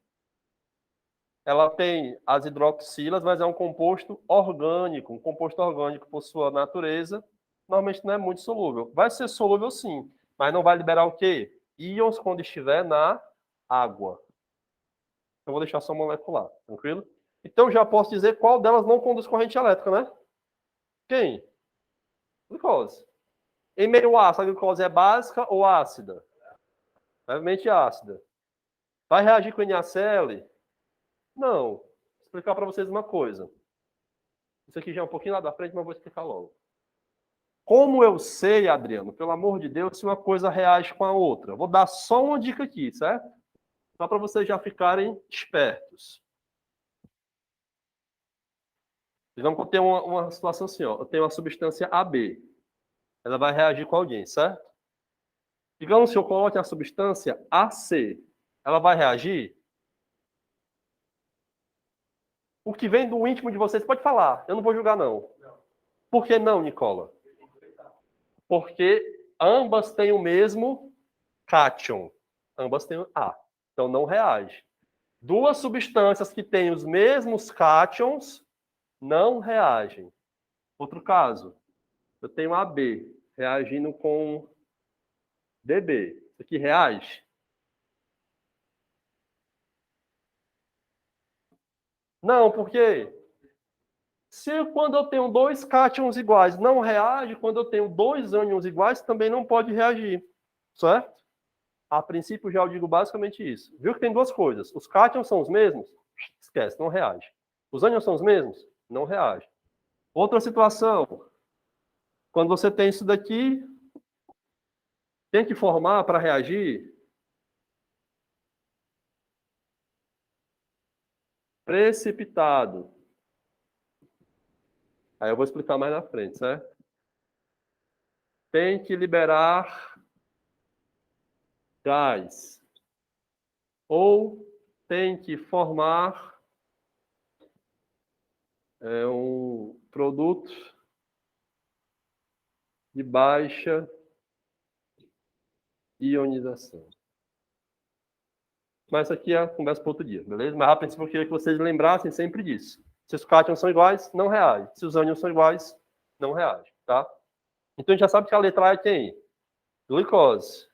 Ela tem as hidroxilas, mas é um composto orgânico. Um composto orgânico, por sua natureza, normalmente não é muito solúvel. Vai ser solúvel sim, mas não vai liberar o quê? Íons quando estiver na água. Eu vou deixar só molecular, tranquilo? Então já posso dizer qual delas não conduz corrente elétrica, né? Quem? Glicose. Em meio ácido, a glicose é básica ou ácida? Levemente ácida. Vai reagir com NaCl? Não. Vou explicar para vocês uma coisa. Isso aqui já é um pouquinho lá da frente, mas vou explicar logo. Como eu sei, Adriano, pelo amor de Deus, se uma coisa reage com a outra? Vou dar só uma dica aqui, certo? Só para vocês já ficarem espertos. Digamos que eu tenho uma situação assim, ó. Eu tenho uma substância AB. Ela vai reagir com alguém, certo? Digamos que eu coloque a substância AC. Ela vai reagir? O que vem do íntimo de vocês pode falar. Eu não vou julgar, não. Por que não, Nicola? Porque ambas têm o mesmo cátion. Ambas têm A. Então não reage. Duas substâncias que têm os mesmos cátions não reagem. Outro caso. Eu tenho AB reagindo com DB. Isso aqui reage? Não, por quê? Se quando eu tenho dois cátions iguais não reage, quando eu tenho dois ânions iguais também não pode reagir. Certo? A princípio já eu digo basicamente isso. Viu que tem duas coisas. Os cátions são os mesmos? Esquece, não reage. Os ânions são os mesmos? Não reage. Outra situação. Quando você tem isso daqui, tem que formar para reagir precipitado. Aí eu vou explicar mais na frente, certo? Tem que liberar gás. Ou tem que formar um produto de baixa ionização. Mas isso aqui é a conversa para outro dia, beleza? Mas a princípio eu queria que vocês lembrassem sempre disso. Se os cátions são iguais, não reage. Se os ânions são iguais, não reage, tá? Então a gente já sabe que a letra A é quem? Glicose.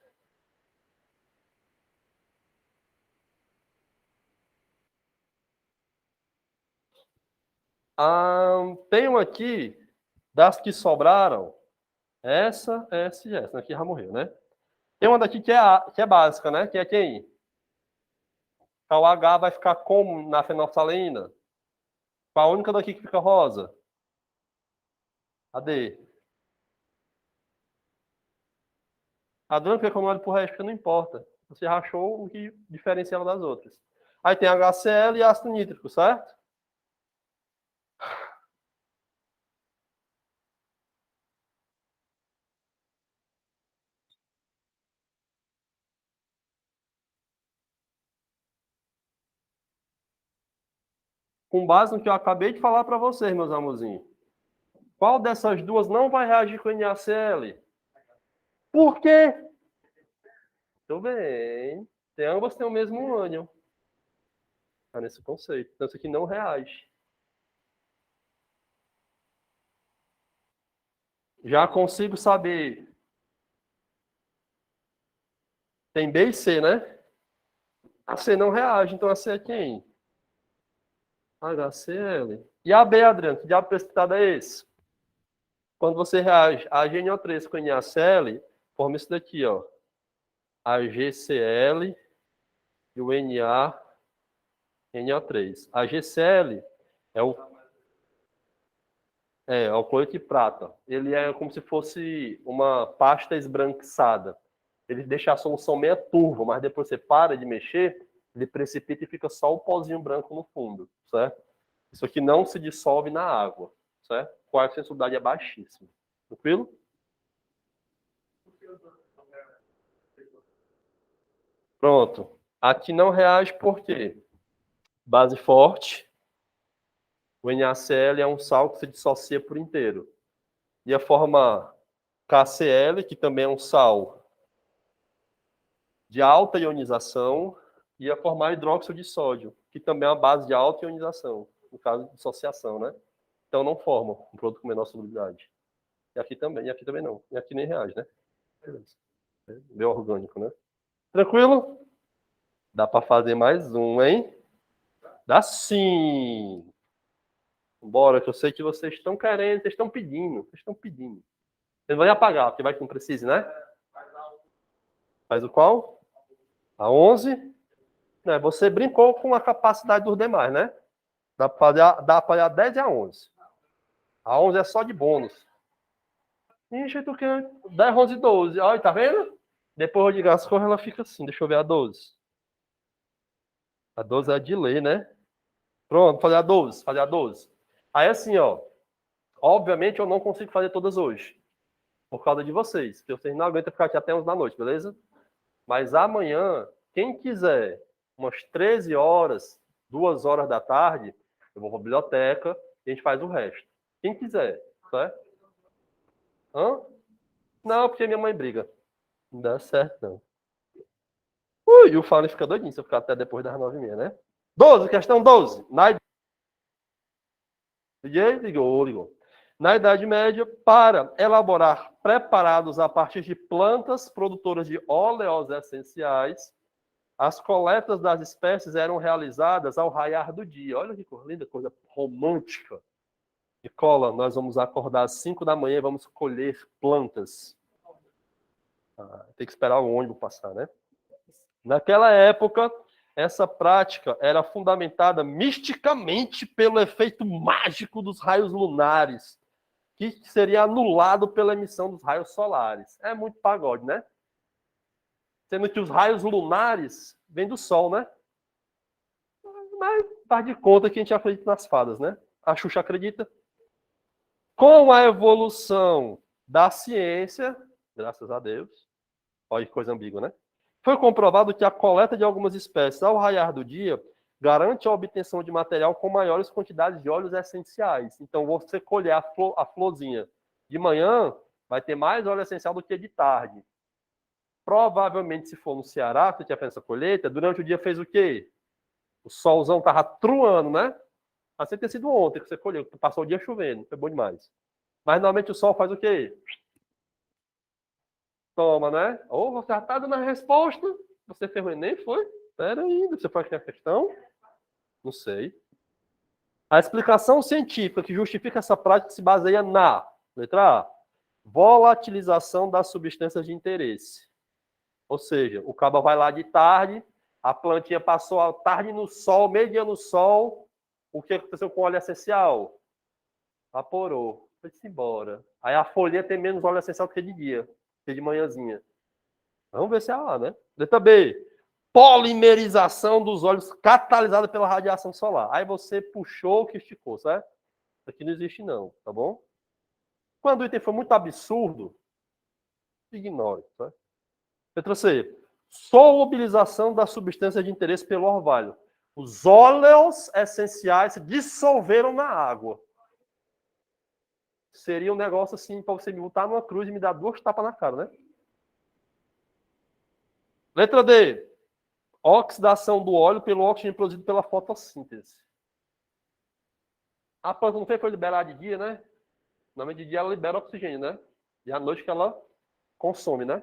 Tem uma aqui, das que sobraram, essa e essa. Aqui já morreu, né? Tem uma daqui que é básica, né? Que é quem? O H vai ficar como na fenolftalina? Qual a única daqui que fica rosa? A D. A branca fica como olho pro resto, porque não importa. Você rachou o que diferencia ela das outras. Aí tem HCl e ácido nítrico, certo? Com base no que eu acabei de falar para vocês, meus amorzinhos. Qual dessas duas não vai reagir com NaCl? Por quê? Tudo bem. Ambas têm o mesmo ânion. Tá nesse conceito. Então, isso aqui não reage. Já consigo saber. Tem B e C, né? A C não reage, então a C é quem? HCl. E a B, Adriano? Que diabo precipitado é esse? Quando você reage a GNO3 com NaCl, forma isso daqui, ó. A GCl e o NaNO3. A GCl é o cloreto de prata. Ele é como se fosse uma pasta esbranquiçada. Ele deixa a solução meio turva, mas depois você para de mexer, ele precipita e fica só o pozinho branco no fundo, certo? Isso aqui não se dissolve na água, certo? A sensibilidade é baixíssima. Tranquilo? Pronto. Aqui não reage por quê? Base forte. O NaCl é um sal que se dissocia por inteiro. Ia formar KCl, que também é um sal de alta ionização, ia formar hidróxido de sódio, que também é uma base de alta ionização, no caso de dissociação, né? Então não forma um produto com menor solubilidade. E aqui também não. E aqui nem reage, né? Beleza. Meio orgânico, né? Tranquilo? Dá para fazer mais um, hein? Dá sim! Bora, que eu sei que vocês estão querendo, vocês estão pedindo. Vocês vão apagar, porque vai que não precise, né? Faz o qual? A 11. Né? Você brincou com a capacidade dos demais, né? Dá para fazer a 10 e a 11. A 11 é só de bônus. Ixi, tu quer 10, 11 e 12. Olha, tá vendo? Depois eu digo as cores, ela fica assim. Deixa eu ver a 12. A 12 é de lei, né? Pronto, fazer a 12. Fazer a 12. Aí assim, ó. Obviamente eu não consigo fazer todas hoje. Por causa de vocês. Porque vocês não aguentam ficar aqui até 11 da noite, beleza? Mas amanhã, quem quiser, umas 13 horas, 2 horas da tarde, eu vou para a biblioteca e a gente faz o resto. Quem quiser, certo? Hã? Não, porque minha mãe briga. Não dá certo, não. E o Fábio fica doidinho se eu ficar até depois das 9h30, né? 12, questão 12. Ligou. Na Idade Média, para elaborar preparados a partir de plantas produtoras de óleos essenciais, as coletas das espécies eram realizadas ao raiar do dia. Olha que coisa linda, coisa romântica. Nicola, nós vamos acordar às 5 da manhã e vamos colher plantas. Tem que esperar o ônibus passar, né? Naquela época, essa prática era fundamentada misticamente pelo efeito mágico dos raios lunares, que seria anulado pela emissão dos raios solares. É muito pagode, né? Sendo que os raios lunares vêm do Sol, né? Mas faz de conta que a gente acredita nas fadas, né? A Xuxa acredita. Com a evolução da ciência, graças a Deus, olha que coisa ambígua, né? Foi comprovado que a coleta de algumas espécies ao raiar do dia garante a obtenção de material com maiores quantidades de óleos essenciais. Então, você colher a florzinha de manhã, vai ter mais óleo essencial do que de tarde. Provavelmente, se for no Ceará, que você tinha feito essa colheita, durante o dia fez o quê? O solzão tava truando, né? Assim ter sido ontem que você colheu, passou o dia chovendo, foi bom demais. Mas normalmente o sol faz o quê? Toma, né? Ou você já tá dando a resposta, você ferrou nem foi? Pera ainda, você faz a questão? Não sei. A explicação científica que justifica essa prática se baseia na, letra A, volatilização das substâncias de interesse. Ou seja, o cabo vai lá de tarde, a plantinha passou a tarde no sol, meio dia no sol, o que aconteceu com o óleo essencial? Evaporou, foi-se embora. Aí a folhinha tem menos óleo essencial do que de dia, que de manhãzinha. Vamos ver se é A, né? Letra B, polimerização dos óleos catalisada pela radiação solar. Aí você puxou que esticou, certo? Isso aqui não existe não, tá bom? Quando o item for muito absurdo, ignore, certo? Letra C, solubilização da substância de interesse pelo orvalho. Os óleos essenciais se dissolveram na água. Seria um negócio assim para você me botar numa cruz e me dar 2 tapas na cara, né? Letra D, oxidação do óleo pelo oxigênio produzido pela fotossíntese. A planta não foi liberada de dia, né? Normalmente de dia ela libera oxigênio, né? E à noite que ela consome, né?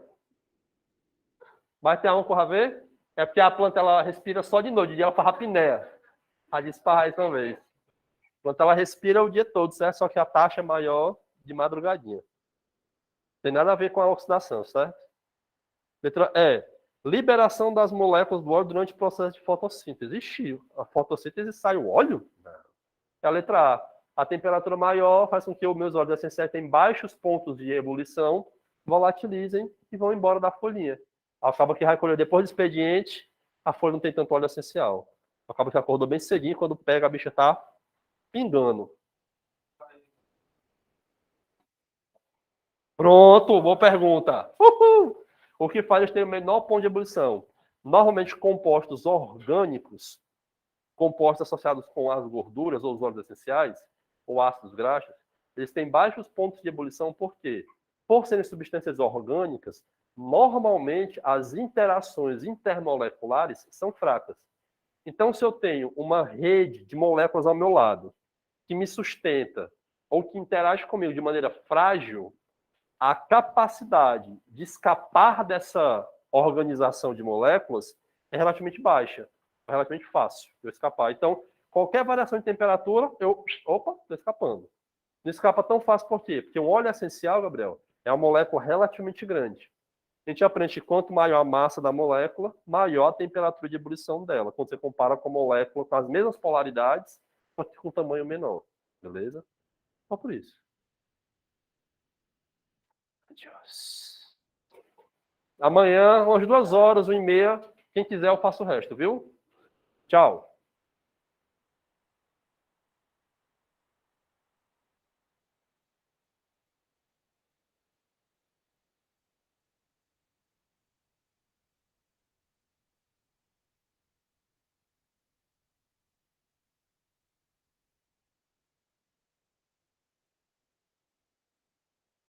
Vai ter um corra ver? É porque a planta ela respira só de noite, de dia ela faz apneia. A disparrar aí também. A planta ela respira o dia todo, certo? Só que a taxa é maior de madrugadinha. Tem nada a ver com a oxidação, certo? Letra E. Liberação das moléculas do óleo durante o processo de fotossíntese. Ixi, a fotossíntese sai o óleo? Não. É a letra A. A temperatura maior faz com que os meus óleos essenciais tenham baixos pontos de ebulição, volatilizem e vão embora da folhinha. Acaba que vai colher depois do expediente, a folha não tem tanto óleo essencial. Acaba que acordou bem cedinho, quando pega a bicha tá pingando. Pronto, boa pergunta. Uhul! O que faz eles terem o menor ponto de ebulição? Normalmente compostos orgânicos, compostos associados com as gorduras ou os óleos essenciais, ou ácidos graxos, eles têm baixos pontos de ebulição, por quê? Por serem substâncias orgânicas, normalmente as interações intermoleculares são fracas. Então, se eu tenho uma rede de moléculas ao meu lado, que me sustenta, ou que interage comigo de maneira frágil, a capacidade de escapar dessa organização de moléculas é relativamente baixa, é relativamente fácil de eu escapar. Então, qualquer variação de temperatura, estou escapando. Não escapa tão fácil por quê? Porque o óleo essencial, Gabriel, é uma molécula relativamente grande. A gente aprende que quanto maior a massa da molécula, maior a temperatura de ebulição dela, quando você compara com a molécula com as mesmas polaridades, só que com tamanho menor. Beleza? Só por isso. Adiós. Amanhã, umas 2 horas, 1h30. Quem quiser, eu faço o resto, viu? Tchau.